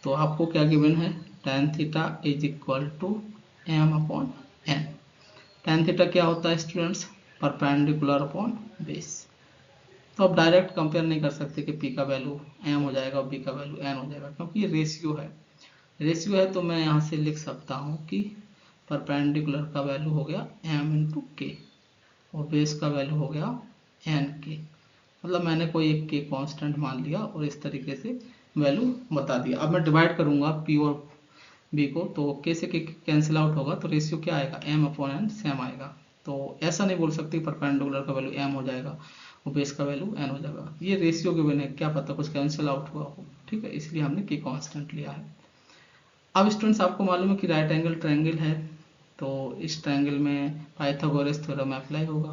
तो आपको क्या गिवन है, tan theta is equal to m/n। tan theta क्या होता है स्टूडेंट्स, परपेंडिकुलर अपॉन बेस। तो आप डायरेक्ट कंपेयर नहीं कर सकते कि p का वैल्यू m हो जाएगा और b का वैल्यू n हो जाएगा, क्योंकि ये रेशियो है। रेशियो है तो मैं यहाँ से लिख सकता हूँ कि परपेंडिकुलर का वैल्यू हो गया m इंटू के और बेस का वैल्यू हो गया n के। मतलब मैंने कोई एक के कांस्टेंट मान लिया और इस तरीके से वैल्यू बता दिया। अब मैं डिवाइड करूंगा p और b को, तो k से k कैंसिल आउट होगा, तो रेशियो क्या आएगा m/n सेम आएगा। तो ऐसा नहीं बोल सकते परपेंडिकुलर का वैल्यू m हो जाएगा और बेस का वैल्यू n हो जाएगा। ये रेशियो के बिना क्या पता कुछ कैंसिल आउट हुआ हो। ठीक है, इसलिए हमने k कांस्टेंट लिया है। अब स्टूडेंट्स आपको मालूम है कि राइट एंगल ट्रायंगल है, तो इस ट्रायंगल में पाइथागोरस थ्योरम अप्लाई होगा।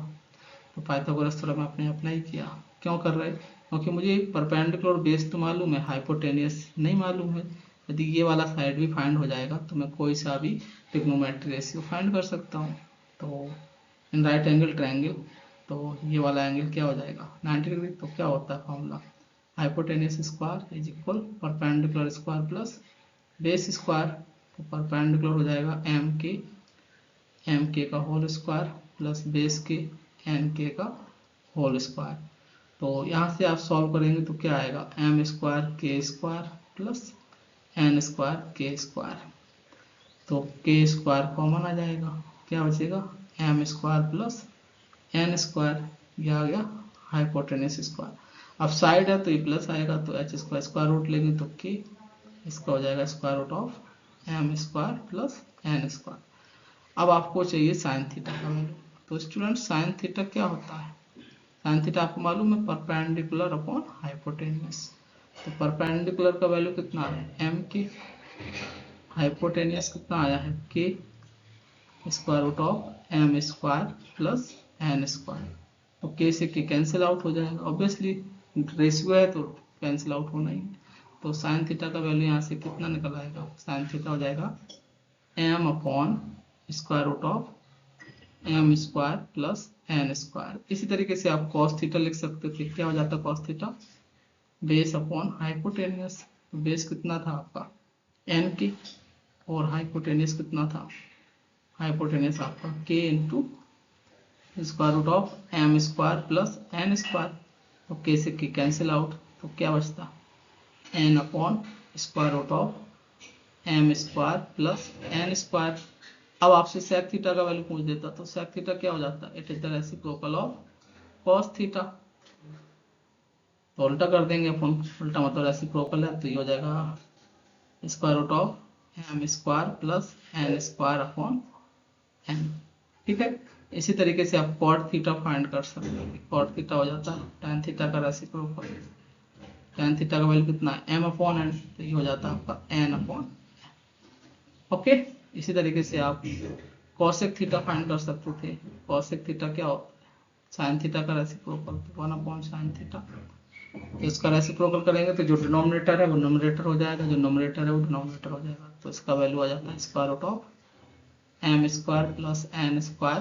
तो पाइथागोरस थ्योरम आपने अप्लाई किया, क्यों कर रहे हैं, क्योंकि मुझे परपेंडिकुलर और बेस तो मालूम है, हाइपोटेनियस नहीं मालूम है। यदि ये वाला साइड भी फाइंड हो जाएगा तो मैं कोई सा भी ट्रिग्नोमेट्री रेशियो फाइंड कर सकता हूँ। तो इन राइट एंगल ट्रायंगल, तो ये वाला एंगल क्या हो जाएगा 90 डिग्री। तो क्या होता है formula, hypotenuse square is equal perpendicular square plus base square. तो परपेंडिकुलर हो जाएगा एम के का होल स्क्वायर प्लस बेस के एन के का होल स्क्वायर। तो यहाँ से आप सॉल्व करेंगे तो क्या आएगा m square k square plus n square k square. तो के स्क्वायर कॉमन आ जाएगा, क्या बचेगा m square plus n square, यह आ गया हाइपोटेनस स्क्वायर। अब साइड है तो ये प्लस आएगा, तो एच स्क्वायर स्क्वायर रूट लेंगे तो के, इसका हो जाएगा square root of m square plus n square. अब आपको चाहिए साइन थीटा का वैल्यू। तो स्टूडेंट साइन थीटा क्या होता है, साइन थीटा आपको मालूम है परपेंडिकुलर अपॉन हाइपोटेनियस। तो परपेंडिकुलर का वैल्यू कितना है एम के, हाइपोटेनियस कितना आया है k square root of m square plus n square. तो के से के कैंसिल आउट हो जाएगा, ऑब्वियसली रेशियो है तो कैंसिल आउट होना ही। तो साइन थीटा का वैल्यू यहाँ से कितना निकल आएगा, साइन थीटा हो जाएगा m upon square root of m square plus n square. इसी तरीके से आप कॉस थीटा लिख सकते थे, क्या हो जाता cos theta base upon hypotenuse. Base कितना था आपका एन के और हाइपोटेनियस कितना था, हाइपोटेनियस आपका k into square root of m square plus n square. तो के से के कैंसिल आउट, तो क्या बचता n upon square root of m square plus n square. अब आपसे सेक थीटा का वैल्यू पूछ देता, तो सेक थीटा क्या हो जाता, it is the reciprocal of cos theta. तो उल्टा कर देंगे अपन, उल्टा मतलब रेसिप्रोकल है तो ये हो जाएगा square root of m square plus n square upon n. ठीक है, इसी तरीके से आप कॉट थीटा फाइंड कर सकते हैं। कॉट थीटा हो जाता है tan थीटा का रेसिप्रोकल, tan थीटा का वैल्यू कितना है m अपॉन n, तो ये हो जाता है आपका n अपॉन। ओके, इसी तरीके से आप कॉसेक थीटा फाइंड कर सकते थे। कॉसेक थीटा क्या होता है साइन थीटा का रेसिप्रोकल, तो 1 अपॉन साइन थीटा। तो इसका रेसिप्रोकल करेंगे तो जो डिनोमिनेटर है वो न्यूमरेटर हो जाएगा, जो न्यूमरेटर है वो डिनोमिनेटर हो जाएगा। तो इसका वैल्यू आ जाता है square root of m square plus n square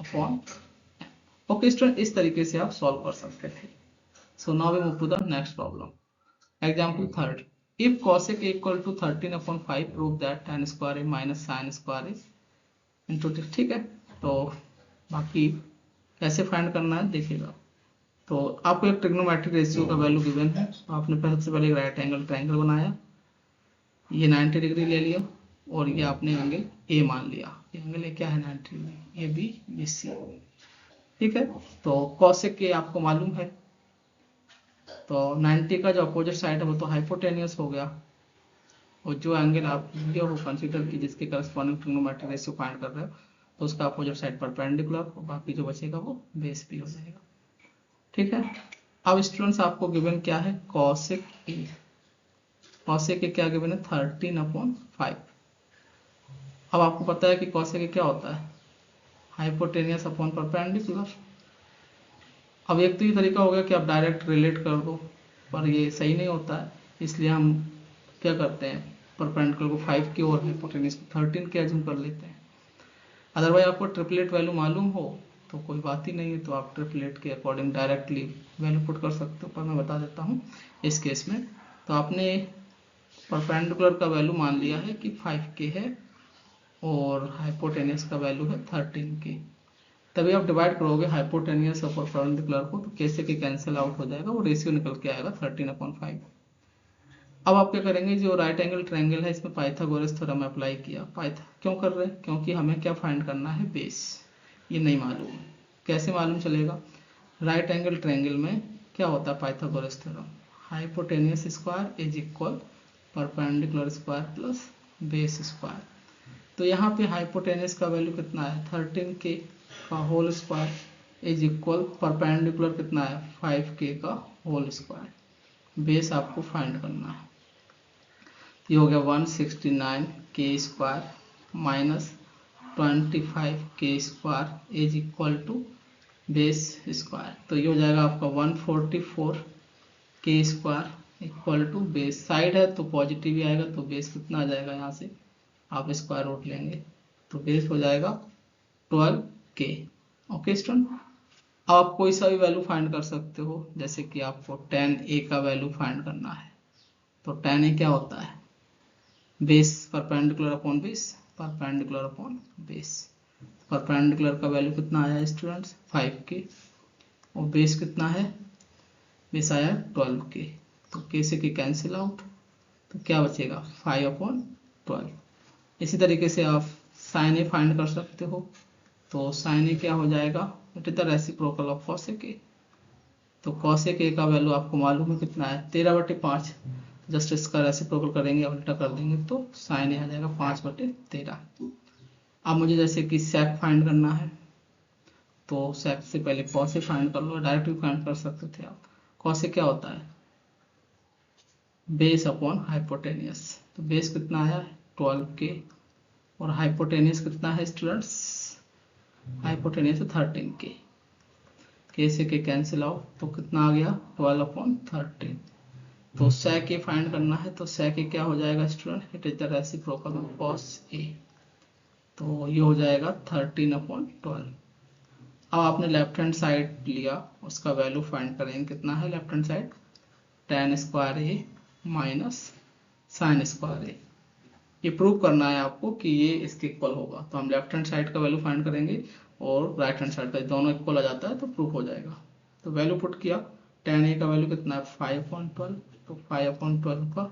upon. Okay student, इस तरीके से आप सॉल्व कर सकते थे। So now we move to the next problem, example third. If cosec a equal to 13/5 prove that tan square a minus sine square a into, ठीक है। तो बाकी कैसे फाइंड करना है देखिएगा। तो आपको एक ट्रिग्नोमेट्रिक रेशियो का वैल्यू गिवन है, तो आपने सबसे पहले एक राइट एंगल ट्रायंगल बनाया, ये 90 डिग्री ले लिया और ये आपने एंगल ए मान लिया। ये एंगल ए क्या है 90 डिग्री, ये बी ये सी, ठीक है। तो cosec के आपको मालूम है, तो 90 का जो अपोजिट साइड है वो तो हाइपोटेनियस हो गया, और जो एंगल आप ये हो कंसीडर की जिसके करस्पॉन्डिंग ट्रिग्नोमेट्रिक रेशियो फाइंड कर रहे हो, तो उसका अपोजिट साइड परपेंडिकुलर, और बाकी जो बचेगा वो बेस भी हो जाएगा, ठीक है। अब स्टूडेंट्स आपको गिवन क्या है, cosec ए, cosec ए क्या गिवन है 13/5। अब आपको पता है कि cosec ए क्या होता है, हाइपोटेनियस अपॉन परपेंडिकुलर। अब एक तो ये तरीका हो गया कि आप डायरेक्ट रिलेट कर दो, पर ये सही नहीं होता है, इसलिए हम क्या करते हैं, परपेंडिकुलर को 5 की और हाइपोटेनियस को 13 के एज्यूम कर लेते हैं। अदरवाइज आपको ट्रिपलेट वैल्यू मालूम हो तो कोई बात ही नहीं है, तो आप ट्रिपलेट के अकॉर्डिंग डायरेक्टली वैल्यू पुट कर सकते हो, पर मैं बता देता हूँ इस केस में। तो आपने परपेंडिकुलर का वैल्यू मान लिया है कि 5k है और हाइपोटेनियस का वैल्यू है 13k। तभी आप डिवाइड करोगे हाइपोटेनियस और परपेंडिकुलर को, तो कैसे के कैंसिल आउट हो जाएगा, वो रेशियो निकल के आएगा 13/5। अब आप क्या करेंगे, जो राइट एंगल ट्रायंगल है इसमें पाइथागोरस थ्योरम अप्लाई किया। क्यों कर रहे हैं, क्योंकि हमें क्या फाइंड करना है, बेस। ये नहीं मालूम, कैसे मालूम चलेगा, राइट एंगल ट्रायंगल में क्या होता है Pythagoras theorem, hypotenuse square is equal perpendicular square plus base square. तो यहाँ पे हाइपोटेनियस का वैल्यू कितना है 13k का whole square is equal perpendicular कितना है 5k का होल स्क्वायर, बेस आपको फाइंड करना है। ये हो गया 169k square minus 25k square is equal to base square, तो ये हो जाएगा आपका 144k square equal to base, side है तो पॉजिटिव ही आएगा, तो बेस कितना आ जाएगा, यहाँ से आप स्क्वायर रूट लेंगे तो बेस हो जाएगा 12k। ओके स्टूडेंट, आप कोई सा भी वैल्यू फाइंड कर सकते हो, जैसे कि आपको tan a का वैल्यू फाइंड करना है, तो tan a क्या होता है, base perpendicular upon base, perpendicular upon base. Perpendicular का वैल्यू कितना आया स्टूडेंट्स 5k, और बेस कितना है, बेस आया 12k, तो k से k कैंसिल आउट, तो क्या बचेगा 5/12। इसी तरीके से आप साइन ए फाइंड कर सकते हो, तो साइन ए क्या हो जाएगा, it is the reciprocal of cosec ए। तो cosec ए का वैल्यू आपको मालूम है कितना है 13/5, जस्ट इसका रेसिप्रोकल करेंगे, उल्टा कर देंगे तो साइन ए आ जाएगा 5/13। अब मुझे जैसे कि sec फाइंड करना है, तो sec से पहले cos ए फाइंड कर लो, डायरेक्ट भी फाइंड कर सकते थे आप। cos ए क्या होता है, बेस अपॉन हाइपोटेनियस, तो बेस कितना आया 12k, और हाइपोटेनियस कितना है स्टूडेंट्स, हाइपोटेनियस 13k, k से k कैंसिल आउट, तो कितना आ गया 12/13। तो sec ए फाइंड करना है, तो sec ए क्या हो जाएगा student, it is the reciprocal of cos ए, तो ये हो जाएगा 13/12। अब आपने लेफ्ट हैंड साइड लिया, उसका वैल्यू फाइंड करेंगे, कितना है left hand side, tan square a minus sine square a. ये प्रूव करना है आपको कि ये इसके इक्वल होगा, तो हम लेफ्ट हैंड साइड का वैल्यू फाइंड करेंगे और राइट हैंड साइड का, दोनों इक्वल आ जाता है तो प्रूफ हो जाएगा। तो वैल्यू पुट किया, tan ए का वैल्यू कितना है 5/12, तो 5/12 का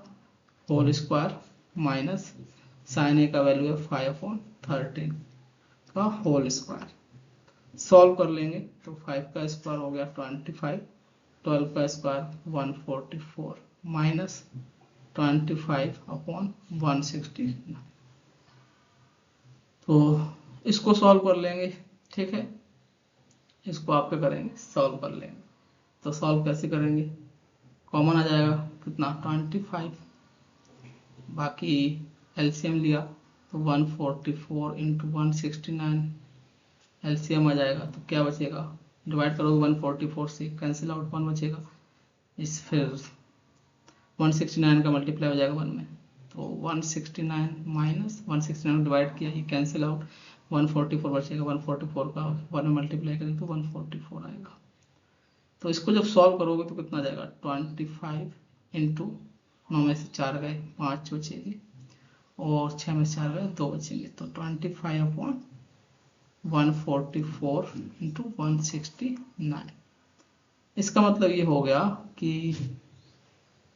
होल स्क्वायर माइनस साइन ए का वैल्यू है 5/13 का होल स्क्वायर। सॉल्व कर लेंगे तो 5 का स्क्वायर हो गया 25, 12 का स्क्वायर 144 माइनस 25/160। तो इसको सॉल्व कर लेंगे, ठीक है, इसको आप क्या करेंगे सॉल्व कर लेंगे। तो सॉल्व कैसे करेंगे, कॉमन आ जाएगा कितना 25, बाकी एलसीएम लिया तो 144 इंटू 169 एलसीएम आ जाएगा, तो क्या बचेगा, डिवाइड करोगे 144 से कैंसिल आउट 1 बचेगा, इस फिर 169 का मल्टीप्लाई हो जाएगा 1 में, तो 169 माइनस 169 डिवाइड किया, ये कैंसिल आउट 144 बचेगा, 144 का 1 में मल्टीप्लाई करें तो 144 आएगा। तो इसको जब सॉल्व करोगे तो कितना आ जाएगा 25 इंटू 9 में से 4 गए 5 बचेगी, और 6 में से 4 गए 2 बचेंगे, तो 25/144 इंटू 169। इसका मतलब ये हो गया कि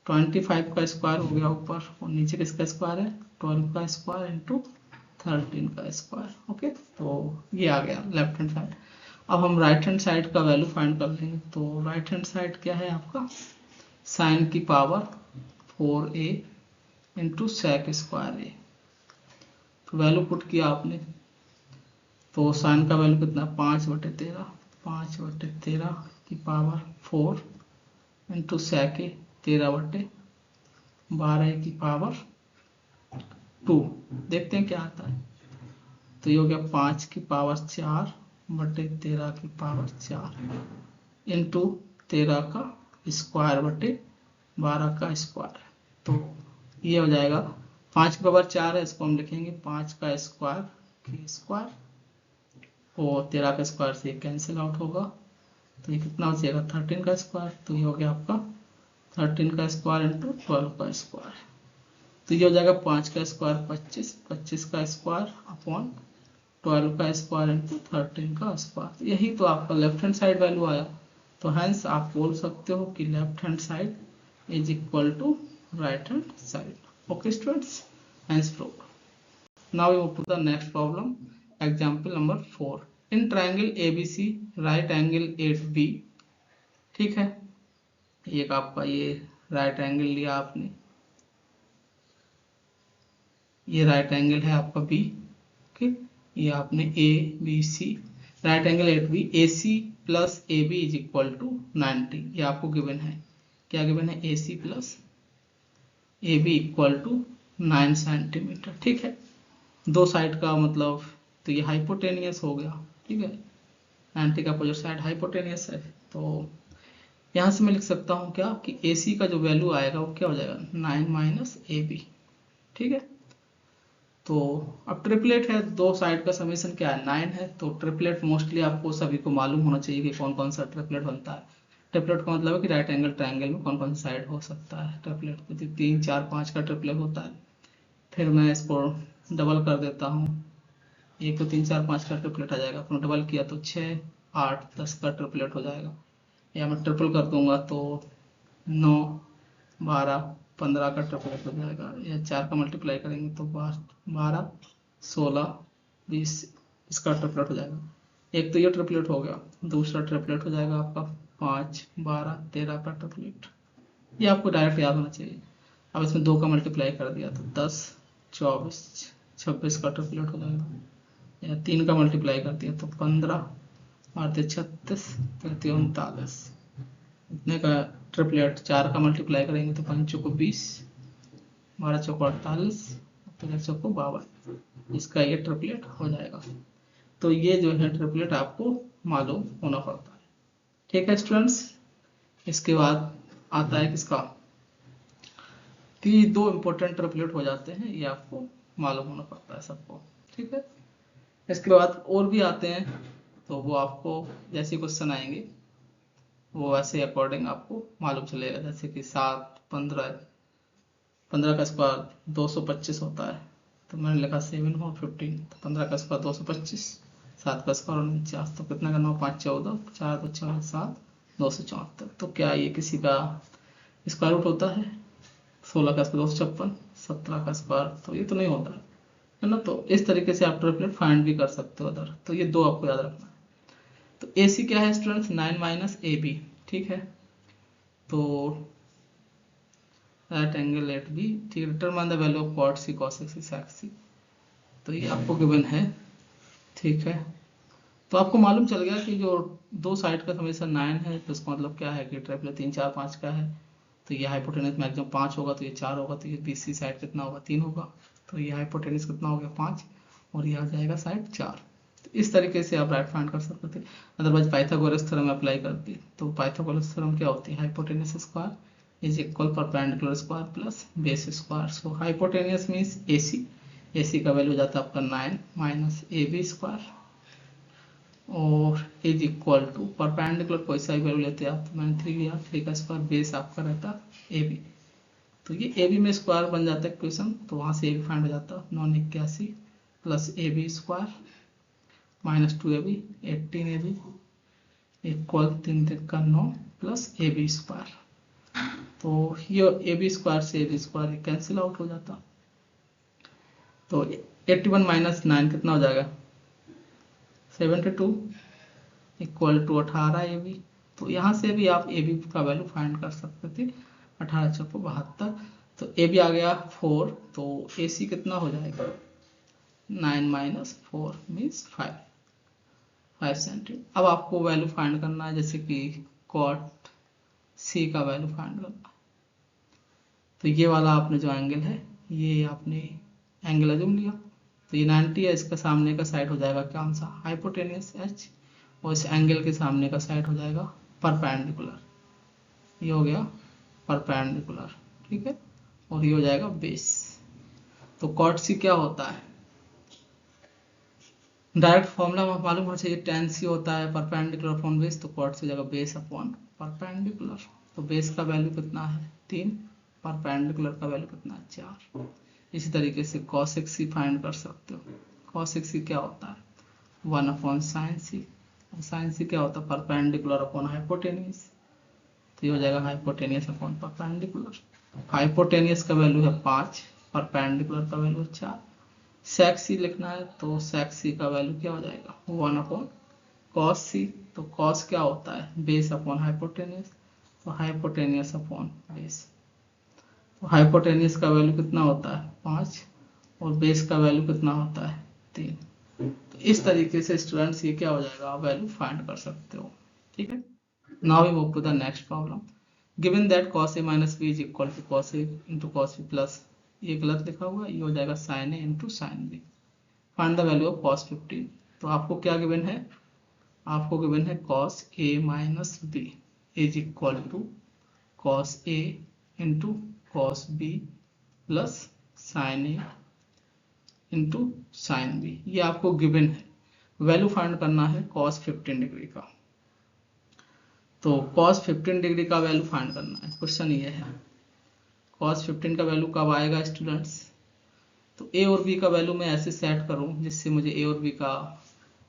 25 का स्क्वायर हो गया ऊपर, और नीचे किसका स्क्वायर है 12 का स्क्वायर इंटू 13 का स्क्वायर। ओके, तो ये आ गया लेफ्ट हैंड साइड। अब हम राइट हैंड साइड का वैल्यू फाइंड कर लेंगे। तो राइट हैंड साइड क्या है आपका, साइन की power 4a into sec square a. तो वैल्यू पुट किया आपने, तो साइन का वैल्यू कितना 5/13, 5/13 की पावर 4 इंटू सेक ए 13/12 की पावर 2। देखते हैं क्या आता है। तो ये हो गया 5 की पावर 4/13 की पावर 4 इंटू 13 का स्क्वायर बटे 12 का स्क्वायर। तो ये हो जाएगा 5 की पावर 4 है, इसको हम लिखेंगे 5 का स्क्वायर के स्क्वायर, और 13 का स्क्वायर से कैंसिल आउट होगा, तो ये कितना बचेगा 13 का स्क्वायर। तो ये हो गया आपका 13 का स्क्वायर इंटू 12 का स्क्वायर। तो ये हो जाएगा 5 का स्क्वायर 25, 25 का स्क्वायर अपॉन 12 का स्क्वायर इंटू 13 का स्क्वायर। यही तो आपका लेफ्ट हैंड साइड वैल्यू आया। तो हैंस आप बोल सकते हो कि left hand side is equal to right hand side. Okay students, hence proved. Now we move to the next problem. Example number 4. In triangle ABC, right angle 8B. ठीक है, एक आपका ये राइट एंगल लिया आपने, ये राइट एंगल है आपका B। ओके, ये आपने ABC, right angle 8B, AC plus AB is equal to 90। ये आपको गिवन है, क्या गिवन है, AC plus AB equal to 9 centimetre. ठीक है, दो साइड का मतलब, तो ये हाइपोटेनियस हो गया। ठीक है, 90 का अपोजिट साइड हाइपोटेनियस है। तो यहाँ से मैं लिख सकता हूँ क्या कि AC का जो वैल्यू आएगा वो क्या हो जाएगा 9 माइनस AB। ठीक है, तो अब ट्रिपलेट है, दो साइड का समेशन क्या है 9 है। तो ट्रिपलेट मोस्टली आपको सभी को मालूम होना चाहिए कि कौन कौन सा ट्रिपलेट बनता है। ट्रिपलेट का मतलब है कि राइट एंगल ट्रायंगल में कौन कौन सा साइड हो सकता है। ट्रिपलेट को 3 4 5 का ट्रिपलेट होता है। फिर मैं इसको डबल कर देता हूँ, एक तो 3 4 5 का ट्रिपलेट आ जाएगा, अपना डबल किया तो 6 8 10 का ट्रिपलेट हो जाएगा। या मैं ट्रिपल कर दूंगा तो 9 12 15 का ट्रिपलेट हो जाएगा। या 4 का मल्टीप्लाई करेंगे तो 12 16 20 इसका ट्रिपलेट हो जाएगा। एक तो ये ट्रिपलेट हो गया, दूसरा ट्रिपलेट हो जाएगा आपका 5 12 13 का ट्रिपलेट। ये आपको डायरेक्ट याद होना चाहिए। अब इसमें 2 का मल्टीप्लाई कर दिया तो 10 24 26 का ट्रिपलेट हो जाएगा। या 3 का मल्टीप्लाई कर दिया तो 15 8 36 39 इतने का ट्रिपलेट। 4 का मल्टीप्लाई करेंगे तो 5 चौको 20 12 चौको 48 13 चौको 52, इसका ये ट्रिपलेट हो जाएगा। तो ये जो है ट्रिपलेट आपको मालूम होना पड़ता है। ठीक है स्टूडेंट्स, इसके बाद आता है किसका कि 2 इंपॉर्टेंट ट्रिपलेट हो जाते हैं, ये आपको मालूम होना पड़ता है सबको। ठीक है, इसके बाद और भी आते हैं, तो वो आपको जैसे क्वेश्चन आएंगे वो वैसे अकॉर्डिंग आपको मालूम चलेगा। जैसे कि 7 15 का स्क्वायर 225 होता है, तो मैंने लिखा 7 और 15, तो 15 का स्क्वायर 225, 7 का स्क्वायर 49, तो कितना करना 5 14 4 2 4 7 274। तो क्या ये किसी का स्क्वायर रूट होता है? 16 का स्क्वायर 256, 17 का स्क्वायर, तो ये तो नहीं होता है ना। तो इस तरीके से आप ट्रिपलेट फाइंड भी कर सकते हो अदर। तो ये 2 आपको याद रखना है। तो AC क्या है स्टूडेंट्स 9 माइनस AB। ठीक है, तो राइट एंगल एट बी, ठीक है, determine the value of cot C cos C sec C। तो ये आपको गिवन है। ठीक है, तो आपको मालूम चल गया कि जो दो साइड का समेशन 9 है, तो इसका मतलब क्या है कि ट्रिपलेट 3 4 5 का है। तो ये हाइपोटेनस मैक्सिमम 5 होगा, तो ये 4 होगा, तो ये BC साइड कितना होगा 3 होगा। तो ये हाइपोटेनस कितना हो गया 5, और ये आ जाएगा साइड 4। तो इस तरीके से आप राइट फाइंड कर सकते थे। अदरवाइज पाइथागोरस थ्योरम अप्लाई करती, तो पाइथागोरस थ्योरम क्या होती है, hypotenuse square is equal perpendicular square plus base square. So hypotenuse means AC का वैल्यू जाता है आपका 9 माइनस AB स्क्वायर, और इज इक्वल टू परपेंडिकुलर कोई सा भी वैल्यू लेते हैं आप, तो मैंने 3 लिया, 3 का स्क्वायर, बेस आपका रहता AB। तो ये ए बी में स्क्वायर बन जाता है इक्वेशन, तो वहाँ से ए बी फाइंड हो जाता है 981 plus a b square minus 2ab 18ab equal 3 का 9 प्लस ए बी स्क्वायर। तो ये ए बी स्क्वायर से a b square cancel out हो जाता। तो 81 माइनस 9 कितना हो जाएगा 72 इक्वल टू 18 ए बी। तो यहाँ से भी आप ए बी का वैल्यू फाइंड कर सकते थे 18 चौको 72। तो ए बी आ गया 4, तो ए सी कितना हो जाएगा 9 माइनस 4 मीन्स 5 सेंटीमीटर। अब आपको वैल्यू फाइंड करना है, जैसे कि कॉट सी का वैल्यू फाइंड करना है। तो ये वाला आपने जो एंगल है, ये आपने एंगल अजूम लिया, तो ये 90 है, इसका सामने का साइड हो जाएगा कौन सा हाइपोटेनियस एच, और इस एंगल के सामने का साइड हो जाएगा परपेंडिकुलर, ये हो गया परपेंडिकुलर, ठीक है, और ये हो जाएगा बेस। तो कॉट सी क्या होता है, डायरेक्ट फॉर्मूला मालूम होना चाहिए, tan सी होता है परपेंडिकुलर अपॉन बेस, तो कॉट सी जगह बेस अपॉन परपेंडिकुलर। तो बेस का वैल्यू कितना है 3, परपेंडिकुलर का वैल्यू कितना है 4। इसी तरीके से cosec सी फाइंड कर सकते हो। cosec सी क्या होता है 1 अपॉन साइन सी, साइन सी क्या होता है परपेंडिकुलर अपॉन हाइपोटेनियस, तो ये हो जाएगा हाइपोटेनियस अपॉन परपेंडिकुलर। हाइपोटेनियस का वैल्यू है 5, परपेंडिकुलर का वैल्यू है 4। sec सी लिखना है, तो sec सी का वैल्यू क्या हो जाएगा 1 अपॉन cos सी, तो cos क्या होता है बेस अपॉन हाइपोटेनियस, तो हाइपोटेनियस अपॉन बेस। तो हाइपोटेनियस का वैल्यू कितना होता है 5, और बेस का वैल्यू कितना होता है 3। तो इस तरीके से स्टूडेंट्स ये क्या हो जाएगा आप वैल्यू फाइंड कर सकते हो, ठीक है। Now we move to the next problem. Given that cos a minus b is equal to cos a into cos b plus, ये गलत लिखा हुआ है, ये हो जाएगा sin a into sin b। Find the value of cos 15। तो आपको क्या गिवन है, आपको गिवन है cos a minus b is equal to cos a into cos b plus sin a into sin b, ये आपको गिवन है। Value find करना है cos 15 डिग्री का। तो cos 15 डिग्री का वैल्यू फाइंड करना है, क्वेश्चन ये है cos 15 का वैल्यू कब आएगा स्टूडेंट्स। तो a और b का वैल्यू मैं ऐसे सेट करूं जिससे मुझे a और b का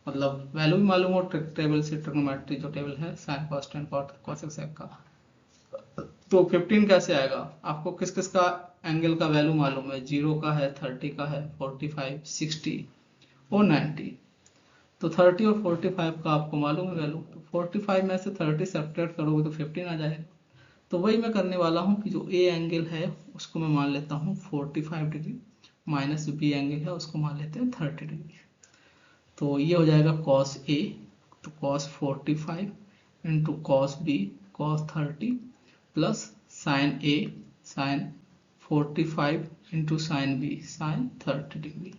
मतलब वैल्यू भी मालूम हो, टेबल से ट्रिग्नोमेट्री जो टेबल है sin cos tan cos sec का। तो 15 कैसे आएगा, आपको किस किस का एंगल का वैल्यू मालूम है, 0 का है 30 का है 45 60 और 90। तो 30 और 45 का आपको मालूम है वैल्यू, तो 45 में से 30 सब्ट्रैक्ट करोगे तो 15 आ जाएगा। तो वही मैं करने वाला हूँ कि जो ए एंगल है उसको मैं मान लेता हूँ 45 डिग्री, माइनस बी एंगल है उसको मान लेते हैं 30 डिग्री। तो ये हो जाएगा cos a, तो cos 45 into cos b cos 30 plus sin a sin 45 into sin b sin 30 degree.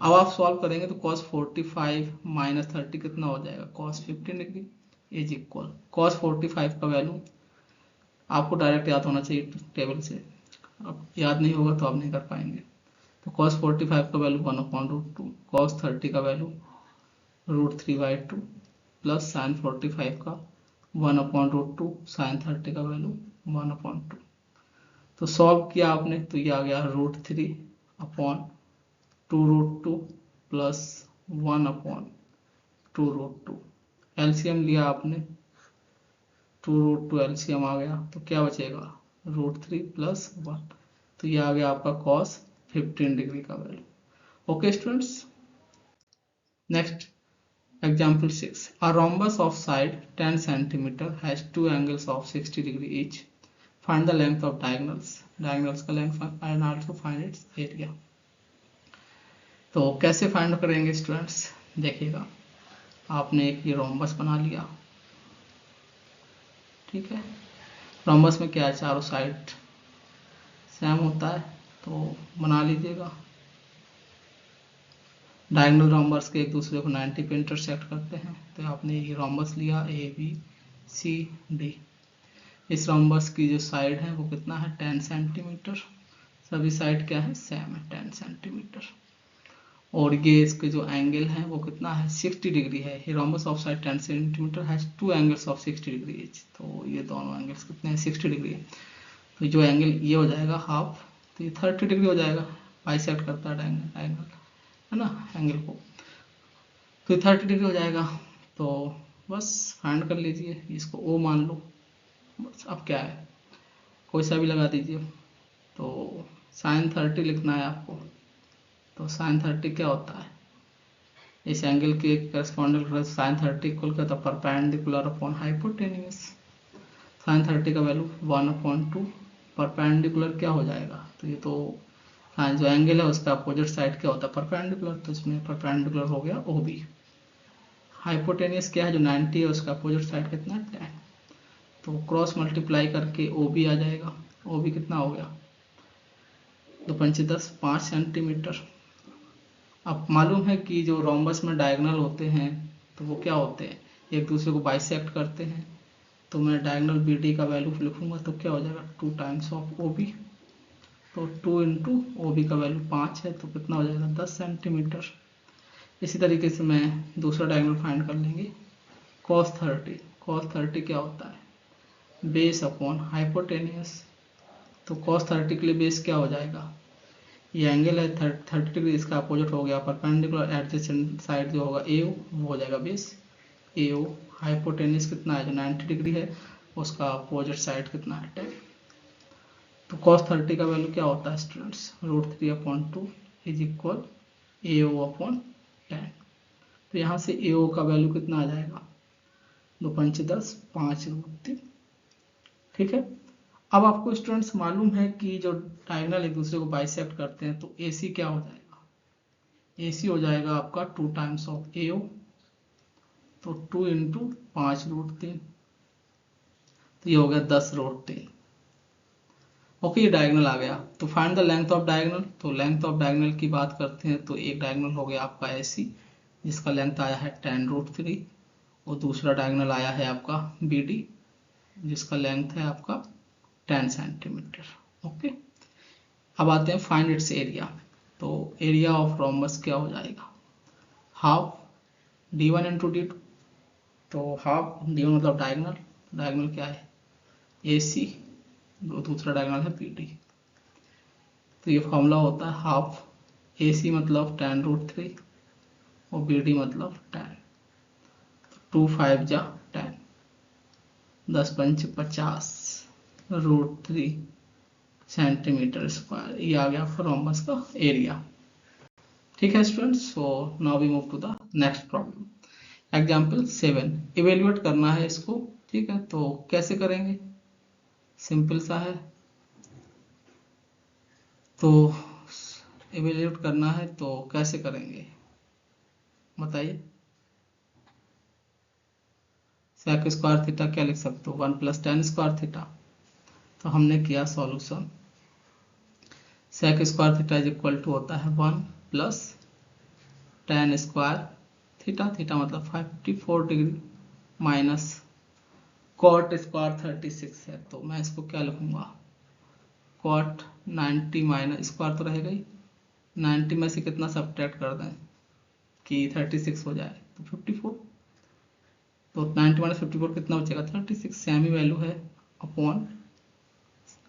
अब आप सॉल्व करेंगे तो cos 45 माइनस 30 कितना हो जाएगा cos 15 degree is equal, cos 45 का वैल्यू आपको डायरेक्ट याद होना चाहिए टेबल से, अब याद नहीं होगा तो आप नहीं कर पाएंगे। तो cos 45 का वैल्यू 1/√2, cos 30 का वैल्यू √3/2 प्लस sin 45 का 1/√2, sin 30 का वैल्यू 1/2। तो सॉल्व किया आपने तो ये आ गया √3/2√2 प्लस 1/2√2। एलसीएम लिया आपने, 2√2 एलसीएम आ गया, तो क्या बचेगा √3 प्लस 1, तो ये आ गया आपका cos 15 डिग्री का value. Okay students, next example 6। A rhombus of side 10 cm has two angles of 60 degree each. Find the length of diagonals. Diagonals का length and also find its area. तो कैसे find करेंगे students, देखिएगा आपने एक ये rhombus बना लिया, ठीक है। रोम्बस में क्या है चारों साइड सेम होता है, तो बना लीजिएगा। डायगोनल रोम्बस के एक दूसरे को 90 पे इंटरसेक्ट करते हैं, तो आपने ये रोम्बस लिया ए बी सी डी। इस रोम्बस की जो साइड है वो कितना है 10 सेंटीमीटर, सभी साइड क्या है सेम है 10 सेंटीमीटर। और ये इसके जो एंगल है वो कितना है 60 डिग्री है। ये rhombus of side 10 centimetre has two angles of 60 degree each, तो ये दोनों एंगल्स कितने हैं 60 डिग्री है। तो जो एंगल ये हो जाएगा हाफ, तो ये 30 डिग्री हो जाएगा, बाइसेक्ट करता है एंगल है ना एंगल को, तो 30 डिग्री हो जाएगा। तो बस फाइंड कर लीजिए, इसको ओ मान लो, बस अब क्या है कोई सा भी लगा दीजिए। तो sin 30 लिखना है आपको, तो sin 30 क्या होता है, इस एंगल के करस्पॉन्डिंग sin 30 इक्वल क्या होता है, परपेंडिकुलर अपॉन हाइपोटेन्यूस। sin 30 का वैल्यू 1/2, परपेंडिकुलर क्या हो जाएगा, तो ये तो जो एंगल है उसका अपोजिट साइड क्या होता है, परपेंडिकुलर, तो इसमें परपेंडिकुलर हो गया OB। हाइपोटेनियस क्या है, जो 90 है उसका अपोजिट साइड कितना है 10, तो क्रॉस मल्टीप्लाई करके OB आ जाएगा। OB कितना हो गया, 2 पंचे 10, 5 सेंटीमीटर। अब मालूम है कि जो रोम्बस में डायगोनल होते हैं तो वो क्या होते हैं, एक दूसरे को बाइसेक्ट करते हैं, तो मैं डायगोनल BD का वैल्यू लिखूंगा तो क्या हो जाएगा 2 टाइम्स ऑफ OB, तो 2 इंटू OB का वैल्यू 5 है, तो कितना हो जाएगा 10 सेंटीमीटर। इसी तरीके से मैं दूसरा डायगोनल फाइंड कर लेंगे, cos 30 क्या होता है, बेस अपॉन हाइपोटेनियस, तो cos 30 के लिए बेस क्या हो जाएगा, ये एंगल है 30 डिग्री, इसका अपोजिट हो गया परपेंडिकुलर, एडजेसेंट साइड जो होगा AO वो हो जाएगा बेस AO। हाइपोटेनियस कितना है, जो 90 डिग्री है उसका अपोजिट साइड कितना है 10, तो cos 30 का वैल्यू क्या होता है students, √3/2 is equal AO upon 10। तो यहाँ से AO का वैल्यू कितना आ जाएगा, 2 पंचे 10, 5√3, ठीक है। अब आपको स्टूडेंट्स मालूम है कि जो डायगोनल एक दूसरे को बाइसेक्ट करते हैं तो AC क्या हो जाएगा, AC हो जाएगा आपका 2 टाइम्स ऑफ AO, तो 2 इंटू 5√3, तो ये हो गया 10√3। ओके, ये डायगोनल आ गया। तो find the length of diagonal, तो लेंथ ऑफ डायगोनल की बात करते हैं तो एक डायगोनल हो गया आपका AC जिसका लेंथ आया है 10√3, और दूसरा डायगोनल आया है आपका BD जिसका लेंथ है आपका 10 सेंटीमीटर। ओके, अब आते हैं फाइंड इट्स एरिया। तो एरिया ऑफ रोम्बस क्या हो जाएगा, हाफ D1 इंटू D2, तो हाफ D1 मतलब डायगोनल, डायगोनल क्या है AC, दूसरा डायगोनल है BD, तो ये फॉर्मूला होता है हाफ AC मतलब 10√3 और BD मतलब 10, 2 5 जा 10, 10 पंच 50 √3 सेंटीमीटर स्क्वायर, ये आ गया रोम्बस का एरिया। ठीक है students, so now we move to the next problem, example 7। Evaluate करना है इसको, ठीक है, तो कैसे करेंगे, सिंपल सा है। तो इवेल्युएट करना है तो कैसे करेंगे बताइए, सेक स्क्वायर थीटा क्या लिख सकते हो, 1 + tan स्क्वायर थीटा। तो हमने किया solution, sec square theta is equal to होता है 1 + tan स्क्वायर थीटा, थीटा मतलब 54 डिग्री, माइनस कॉट स्क्वायर 36 है, तो मैं इसको क्या लिखूंगा, कॉट 90 माइनस स्क्वायर तो रहेगा ही, 90 में से कितना सब्ट्रैक्ट कर दें कि 36 हो जाए, तो 54, तो 90 माइनस 54 कितना बचेगा 36, सेम ही वैल्यू है, अपॉन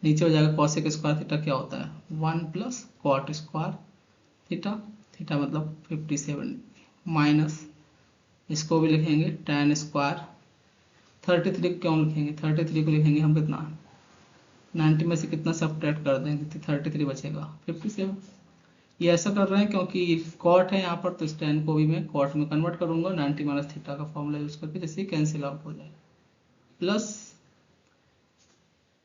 नीचे हो जाएगा कॉसेक स्क्वायर थीटा क्या होता है 1 + कॉट स्क्वायर थीटा, थीटा मतलब 57, माइनस इसको भी लिखेंगे tan स्क्वायर 33, क्यों लिखेंगे 33 को लिखेंगे हम कितना 90 में से कितना सब्ट्रैक्ट कर देंगे तो 33 बचेगा 57। ये ऐसा कर रहे हैं क्योंकि कॉट है यहाँ पर, तो इस tan को भी मैं कॉट में कन्वर्ट करूंगा 90 माइनस थीटा का फॉर्मूला यूज करके, जैसे कैंसिल आउट हो जाए, प्लस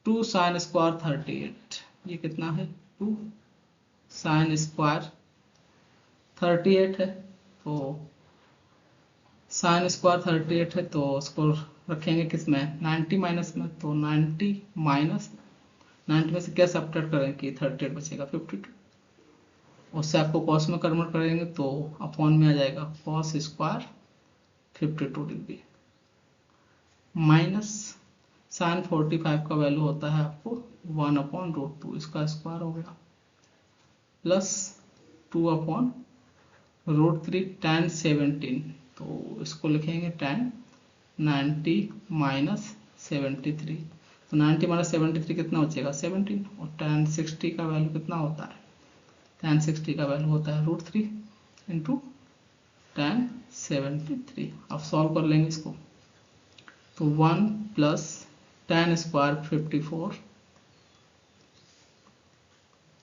2 sin स्क्वायर 38, ये कितना है 2 sin स्क्वायर 38 है, तो sin स्क्वायर 38 है, तो उसको रखेंगे किस में 90 माइनस में, तो 90 माइनस 90 में से क्या सब्ट्रैक्ट करेंगे कि 38 बचेगा 52, उससे आपको कॉस में कन्वर्ट करेंगे तो अपॉन में आ जाएगा cos square 52 degree, minus sine 45 का वैल्यू होता है आपको 1/√2, इसका स्क्वायर हो गया, प्लस 2/√3 tan 17, तो इसको लिखेंगे tan 90 माइनस 73, तो तो 90 माइनस 73 कितना बचेगा 17, और tan 60 का वैल्यू कितना होता है, tan 60 का वैल्यू होता है √3 इंटू tan 73। अब सॉल्व कर लेंगे इसको, तो 1 plus tan square 54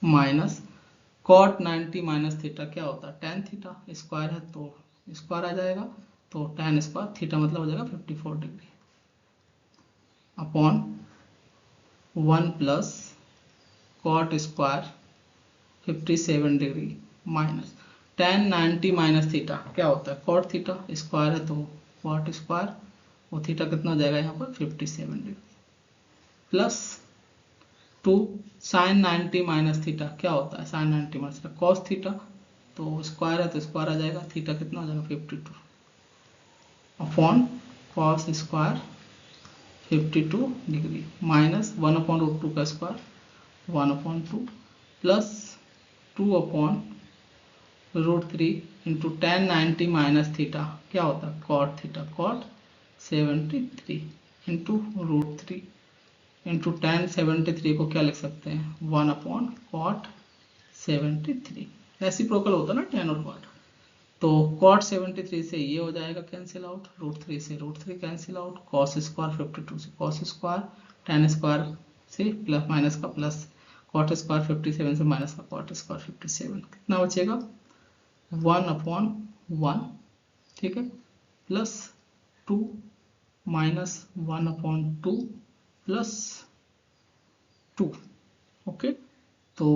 minus cot 90 minus theta क्या होता है tan थीटा, स्क्वायर है तो स्क्वायर आ जाएगा, तो tan स्क्वायर थीटा मतलब हो जाएगा 54 degree upon 1 plus cot square 57 degree minus tan 90 minus theta क्या होता है cot थीटा, स्क्वायर है तो cot स्क्वायर, वो थीटा कितना हो जाएगा यहाँ पर 57 degree, plus 2 sin 90 minus theta क्या होता है sin 90 minus theta cos theta, तो स्क्वायर है तो स्क्वायर आ जाएगा, थीटा कितना हो जाएगा 52 upon cos square 52 degree minus 1/√2 का square 1/2 plus 2/√3 into tan 90 minus theta क्या होता है cot theta cot 73 into √3 into tan 73 को क्या लिख सकते हैं 1/cot 73, रेसिप्रोकल होता है ना tan और cot, तो cot 73 से ये हो जाएगा कैंसिल आउट, √3 से √3 कैंसिल आउट, cos स्क्वायर 52 से cos स्क्वायर, tan स्क्वायर से प्लस माइनस का प्लस, cot स्क्वायर 57 से माइनस का cot स्क्वायर 57, कितना बचेगा 1/1, ठीक है, प्लस 2 माइनस 1/2 प्लस 2, ओके, तो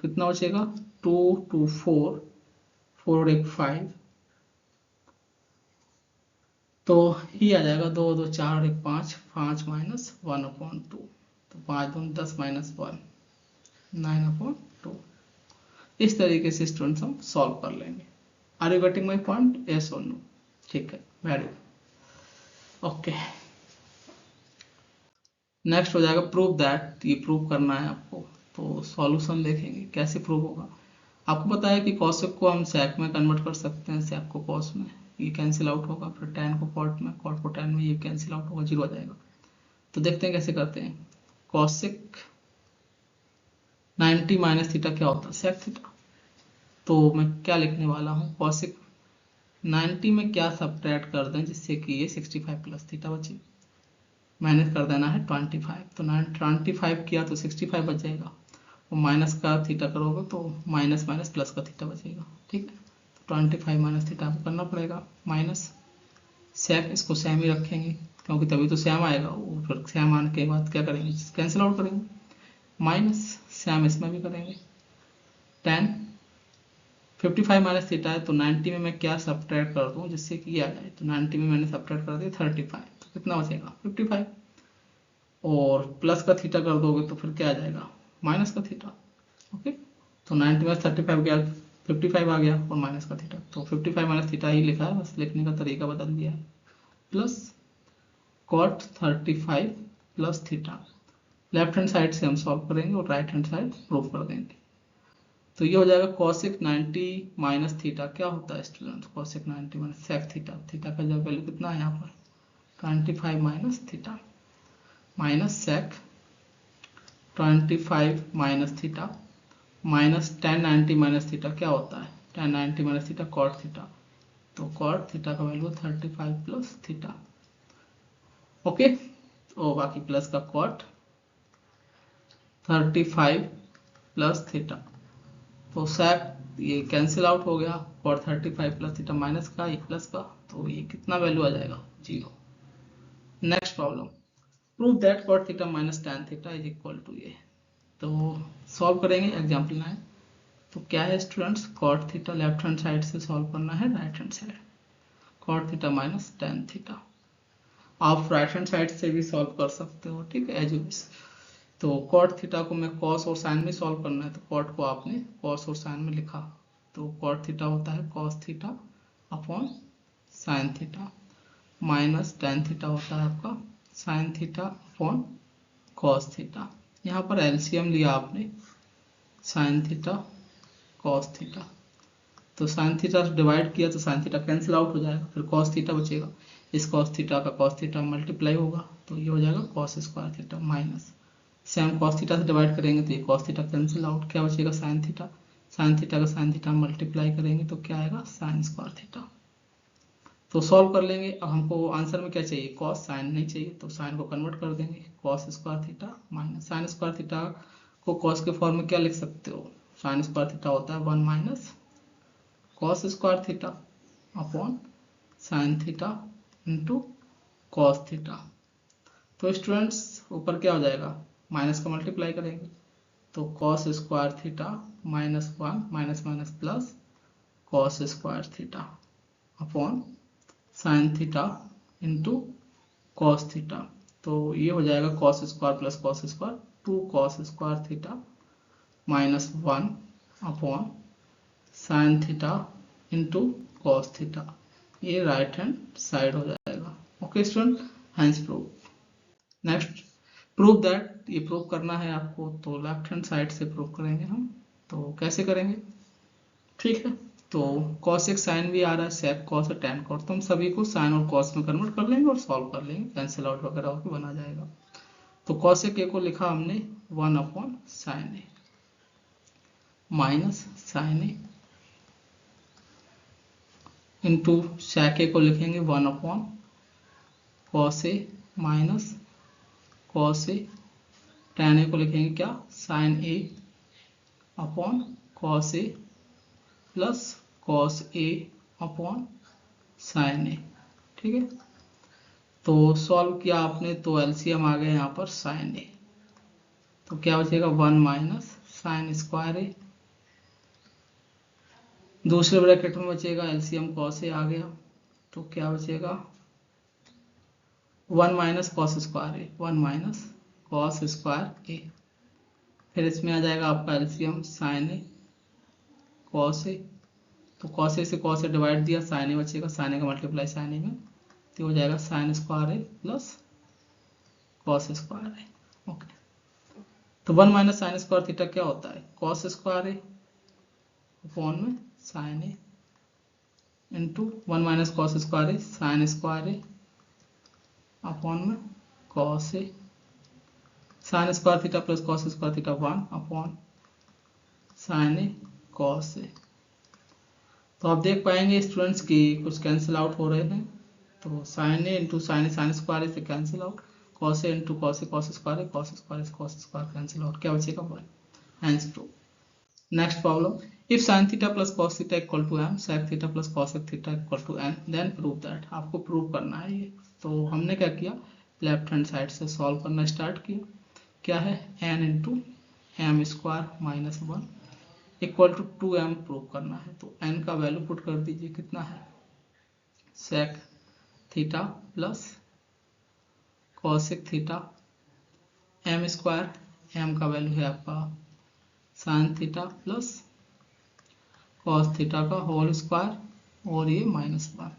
कितना बचेगा 2 2 4 4 1 5, तो ही आ जाएगा 2 2 4 1 5 5 माइनस 1/2, तो 5 2 10 माइनस 1 9/2। इस तरीके से स्टूडेंट्स हम सॉल्व कर लेंगे। Are you getting my point, yes और नो, ठीक है, वेरी गुड, ओके। नेक्स्ट हो जाएगा प्रूव दैट, ये प्रूव करना है आपको, तो सॉल्यूशन देखेंगे कैसे प्रूव होगा। आपको पता है कि कॉसेक को हम सेक में कन्वर्ट कर सकते हैं, सेक को कॉस में, ये कैंसिल आउट होगा, फिर टैन को कॉट में, कॉट को टैन में, ये कैंसिल आउट होगा, 0 आ जाएगा। तो देखते हैं कैसे करते हैं। कॉसेक 90 माइनस थीटा क्या होता है सेक थीटा, तो मैं क्या लिखने वाला हूँ, कॉसेक 90 में क्या सब्ट्रैक्ट कर दें जिससे कि ये 65 प्लस थीटा बचे, माइनस कर देना है 25, तो 25 किया तो 65 बच जाएगा, और माइनस का थीटा करोगे तो माइनस माइनस प्लस का थीटा बचेगा, ठीक है। 25 माइनस थीटा आपको करना पड़ेगा, माइनस सेक, इसको सेम ही रखेंगे क्योंकि तभी तो सेम आएगा, फिर सेम आने के बाद क्या करेंगे कैंसिल आउट करेंगे, माइनस सेम इसमें भी करेंगे, tan 55 माइनस थीटा है, तो 90 में मैं क्या सब्ट्रैक्ट कर दूं जिससे कि ये आ जाए, तो 90 में मैंने सब्ट्रैक्ट कर दिया 35, तो कितना बचेगा 55, और प्लस का थीटा कर दोगे तो फिर क्या आ जाएगा माइनस का थीटा, ओके। तो 90 में 35 गया, 55 आ गया, और माइनस का थीटा, तो 55 माइनस थीटा ही लिखा है, बस लिखने का तरीका बदल दिया है, plus cot 35 plus theta, left hand side से हम सॉल्व करेंगे और राइट हैंड साइड प्रूव कर देंगे। तो ये हो जाएगा cosec 90 माइनस थीटा क्या होता है student, cosec 90 minus sec theta, theta का जब वैल्यू कितना है यहाँ पर 25 minus theta, minus sec 25 minus theta, minus tan 90 minus theta क्या होता है tan 90 minus theta cot theta, तो cot थीटा का वैल्यू 35 प्लस थीटा, ओके, और बाकी प्लस का cot 35 प्लस थीटा, तो सेक ये कैंसिल आउट हो गया, cot 35 प्लस थीटा माइनस का ये प्लस का, तो ये कितना वैल्यू आ जाएगा 0। Next problem, prove that cot theta minus tan theta is equal to ये, तो सॉल्व करेंगे एग्जाम्पल 9। तो क्या है students, cot theta left hand side से सॉल्व करना है right hand side, cot theta minus tan theta, आप राइट हैंड साइड से भी सॉल्व कर सकते हो, ठीक है, एज यू विश। तो cot थीटा को मैं cos और sin में सॉल्व करना है, तो cot को आपने cos और sin में लिखा, तो cot थीटा होता है cos theta upon sin theta, minus tan theta होता है आपका sin theta upon cos theta, यहाँ पर एलसीएम लिया आपने sin थीटा cos थीटा, तो sin थीटा डिवाइड किया तो sin थीटा कैंसिल आउट हो जाएगा, फिर cos थीटा बचेगा, इस cos थीटा का cos थीटा मल्टीप्लाई होगा, तो ये हो जाएगा cos square theta minus, same cos theta से डिवाइड करेंगे तो ये कॉस थीटा कैंसिल आउट, क्या बचेगा साइन थीटा, साइन थीटा का साइन थीटा मल्टीप्लाई करेंगे तो क्या आएगा साइन स्क्वायर थीटा। तो सॉल्व कर लेंगे। अब हमको आंसर में क्या चाहिए, कॉस, साइन नहीं चाहिए, तो साइन को कन्वर्ट कर देंगे, cos square theta minus sine square theta को कॉस के फॉर्म में क्या लिख सकते हो, साइन स्क्वायर थीटा होता है 1 minus cos square theta upon sine theta into cos theta. तो स्टूडेंट्स ऊपर क्या हो जाएगा, माइनस का मल्टीप्लाई करेंगे तो cos square theta minus 1 minus minus plus cos square theta upon sine theta into cos theta. तो ये हो जाएगा cos square plus cos square 2 cos square theta minus 1 upon sine theta into cos theta, ये right hand side हो जाएगा। Okay student, hence prove. Next prove that, ये prove करना है आपको तो लेफ्ट हैंड साइड से प्रूव करेंगे हम। तो कैसे करेंगे, ठीक है, तो cos एक साइन भी आ रहा है, sec cos और tan cos, तो हम सभी को साइन और cos में कन्वर्ट कर लेंगे और सॉल्व कर लेंगे, कैंसिल आउट वगैरह होकर बना जाएगा। तो cos a को लिखा हमने 1 upon sine a minus sine a into sec a को लिखेंगे 1 upon cos a minus cos a, tan a को लिखेंगे क्या sine a upon cos a plus cos a upon sine a, ठीक है। तो सॉल्व किया आपने तो एलसीएम आ गया यहाँ पर साइन ए, तो क्या बचेगा 1 माइनस साइन स्क्वायर ए, दूसरे ब्रैकेट में बचेगा एलसीएम कॉस ए आ गया, तो क्या बचेगा 1 माइनस कॉस स्क्वायर ए, 1 माइनस कॉस स्क्वायर ए, फिर इसमें आ जाएगा आपका LCM sign a cos a, तो कॉस ए से कॉस ए डिवाइड दिया, साइन ए बचेगा, साइन ए का मल्टीप्लाई साइन ए में, तो हो जाएगा sine square a plus cos square a. Okay, तो 1 माइनस साइन स्क्वायर थीटा क्या होता है, कॉस स्क्वायर ए अपॉन में sine a into 1 minus cos square a sine square a upon में cos a, sine square theta plus cos square theta 1 upon sine a cos a. तो आप देख पाएंगे students की कुछ कैंसिल आउट हो रहे हैं, तो sine a into sine square a से cancel out, cos a into cos square a cos square cancel out, क्या बचेगा 1, hence prove. Next problem, if sine theta plus cos theta equal to m, sec theta plus cos theta equal to n, then prove that, आपको prove करना है ये। तो हमने क्या किया, लेफ्ट हैंड साइड से सॉल्व करना स्टार्ट किया, क्या है N into m square minus 1 equal to 2m prove करना है। तो n का वैल्यू पुट कर दीजिए, कितना है sec theta plus cosec theta m square, m का वैल्यू है आपका sine theta plus cos theta का होल स्क्वायर और ये -1।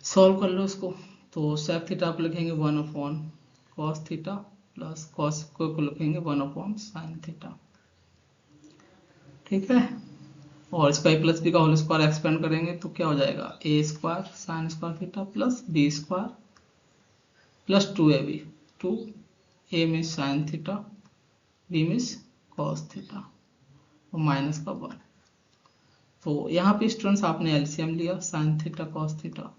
सॉल्व कर लो इसको, तो सेक थीटा को लिखेंगे 1 अपॉन कॉस थीटा प्लस कॉस को लिखेंगे 1 अपॉन साइन थीटा, ठीक है। और इसका a प्लस बी का होल स्क्वायर एक्सपेंड करेंगे तो क्या हो जाएगा a square sine square theta plus b square plus 2ab, 2a means sine theta, b means cos theta और माइनस का 1। तो यहाँ पे स्टूडेंट्स आपने एलसीएम लिया साइन थीटा कॉस थीटा,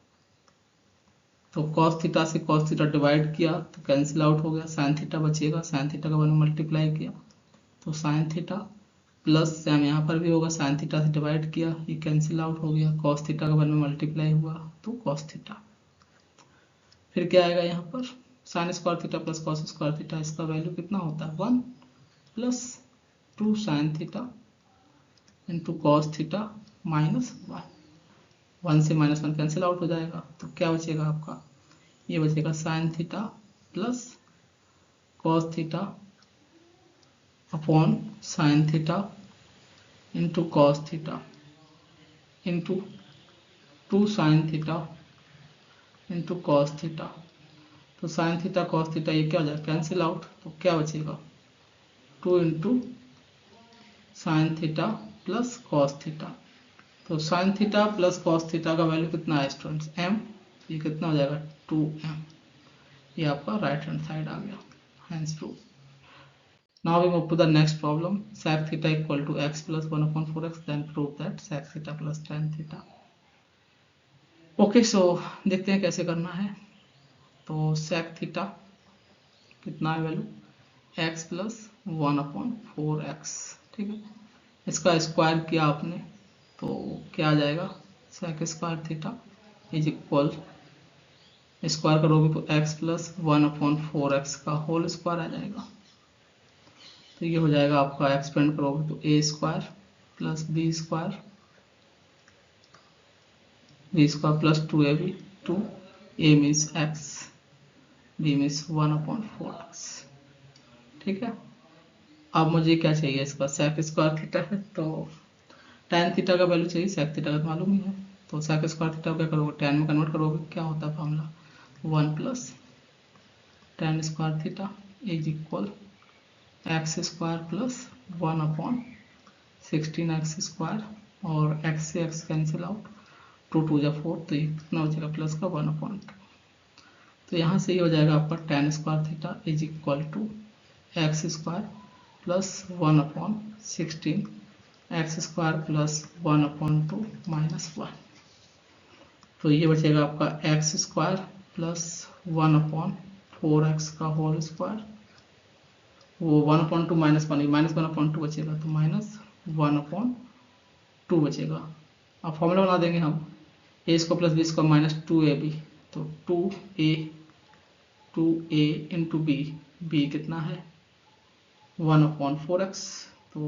तो कॉस थीटा से कॉस थीटा डिवाइड किया तो कैंसिल आउट हो गया, साइन थीटा बचेगा, साइन थीटा का 1 मल्टीप्लाई किया तो साइन थीटा प्लस सेम यहाँ पर भी होगा, साइन थीटा से डिवाइड किया ये कैंसिल आउट हो गया, कॉस थीटा का 1 में मल्टीप्लाई हुआ तो कॉस थीटा, फिर क्या आएगा यहाँ पर sign square theta plus cos square theta, इसका वैल्यू कितना होता है 1 plus 2 sine theta into cos theta minus 1 से -1 कैंसिल आउट हो जाएगा, तो क्या बचेगा आपका, ये बचेगा sine theta plus cos theta upon sine theta into cos theta into 2 sine theta into cos theta, तो साइन थीटा कॉस थीटा ये क्या हो जाएगा कैंसिल आउट, तो क्या बचेगा 2 into sine theta plus cos theta, तो sine theta plus cos theta का वैल्यू कितना है स्टूडेंट्स m, ये कितना हो जाएगा 2m, ये आपका राइट हैंड साइड आ गया, hence prove. Now we move to the next problem. Sec theta equal to x plus 1 upon 4x. Then prove that sec theta plus tan theta. Okay, so देखते हैं कैसे करना है। तो sec theta कितना है value, x plus 1 upon 4x, ठीक है। इसका स्क्वायर किया आपने तो क्या आ जाएगा, sec square theta is equal, square करोगे तो x plus 1 upon 4x का होल स्क्वायर आ जाएगा। तो ये हो जाएगा आपका, एक्सपेंड करोगे तो a square plus b square plus 2ab, 2 a means x, b means 1 upon 4x, ठीक है। अब मुझे क्या चाहिए, इसका सेक स्क्वायर थीटा है तो tan थीटा का वैल्यू चाहिए, सेक थीटा का मालूम ही है। तो सेक स्क्वायर थीटा क्या करोगे, tan में कन्वर्ट करोगे, क्या होता है formula, 1 plus tan square theta is equal x square plus 1 upon 16x square, और x से x कैंसिल आउट, 2 2 जा 4, तो ये कितना हो जाएगा प्लस का 1 अपॉन 2। तो यहाँ से ये हो जाएगा आपका tan square theta is equal to x square plus 1 upon 16 x square plus 1 upon 2 minus 1। तो ये बचेगा आपका x square plus 1 upon 4x का होल स्क्वायर, वो 1 अपॉन 2 माइनस 1 अपॉन 2 बचेगा, तो माइनस 1 अपॉन 2 बचेगा। अब फॉर्मूला बना देंगे हम, a square plus b square minus 2ab, तो 2a इंटू बी कितना है 1 अपॉन 4x, तो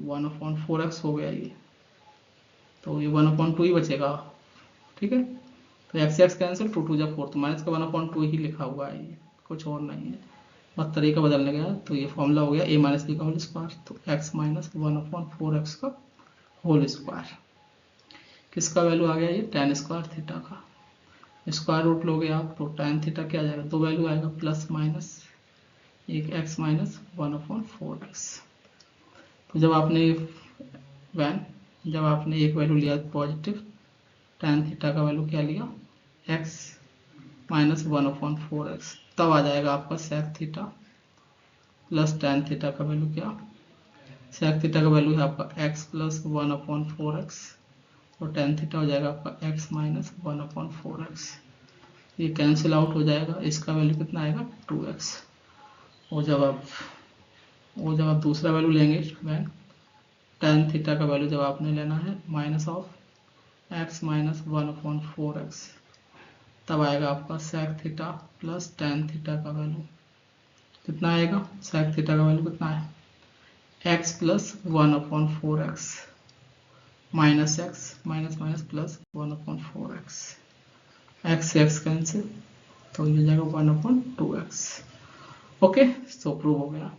1 अपॉन 4x हो गया ये, तो ये 1 अपॉन 2 ही बचेगा, ठीक है। तो एक्स एक्स कैंसिल, 2 2 जा 4, तो माइनस का 1 अपॉन 2 ही लिखा हुआ है, ये कुछ और नहीं है, बस तरीका बदलने गया। तो ये फॉर्मूला हो गया a माइनस बी का होल स्क्वायर, तो x माइनस 1 अपॉन 4x का होल स्क्वायर, किसका वैल्यू आ गया, ये tan स्क्वायर थीटा का। स्क्वायर रूट लोगे आप तो tan थीटा क्या आ जाएगा, दो वैल्यू आएगा, प्लस माइनस, एक x माइनस 1 अपॉन 4x। तो जब आपने एक वैल्यू लिया पॉजिटिव, tan थीटा का वैल्यू क्या लिया, x माइनस 1 अपॉन 4x, तब आ जाएगा आपका sec theta plus tan theta का वैल्यू क्या, sec थीटा का वैल्यू है आपका x प्लस 1 अपॉन 4x, और tan थीटा हो जाएगा आपका x माइनस 1 अपॉन 4x। ये कैंसिल आउट हो जाएगा, इसका वैल्यू कितना आएगा 2x। और जब आप दूसरा वैल्यू लेंगे, वैन tan थीटा का वैल्यू जब आपने लेना है minus of x minus 1 upon 4x, तब आएगा आपका sec theta plus tan theta का वैल्यू कितना आएगा, sec थीटा का वैल्यू कितना है, x plus 1 upon 4x minus x minus minus plus 1 upon 4x, x से x कैंसिल, तो ये जाएगा 1 अपॉन 2x। ओके, सो प्रूव हो गया।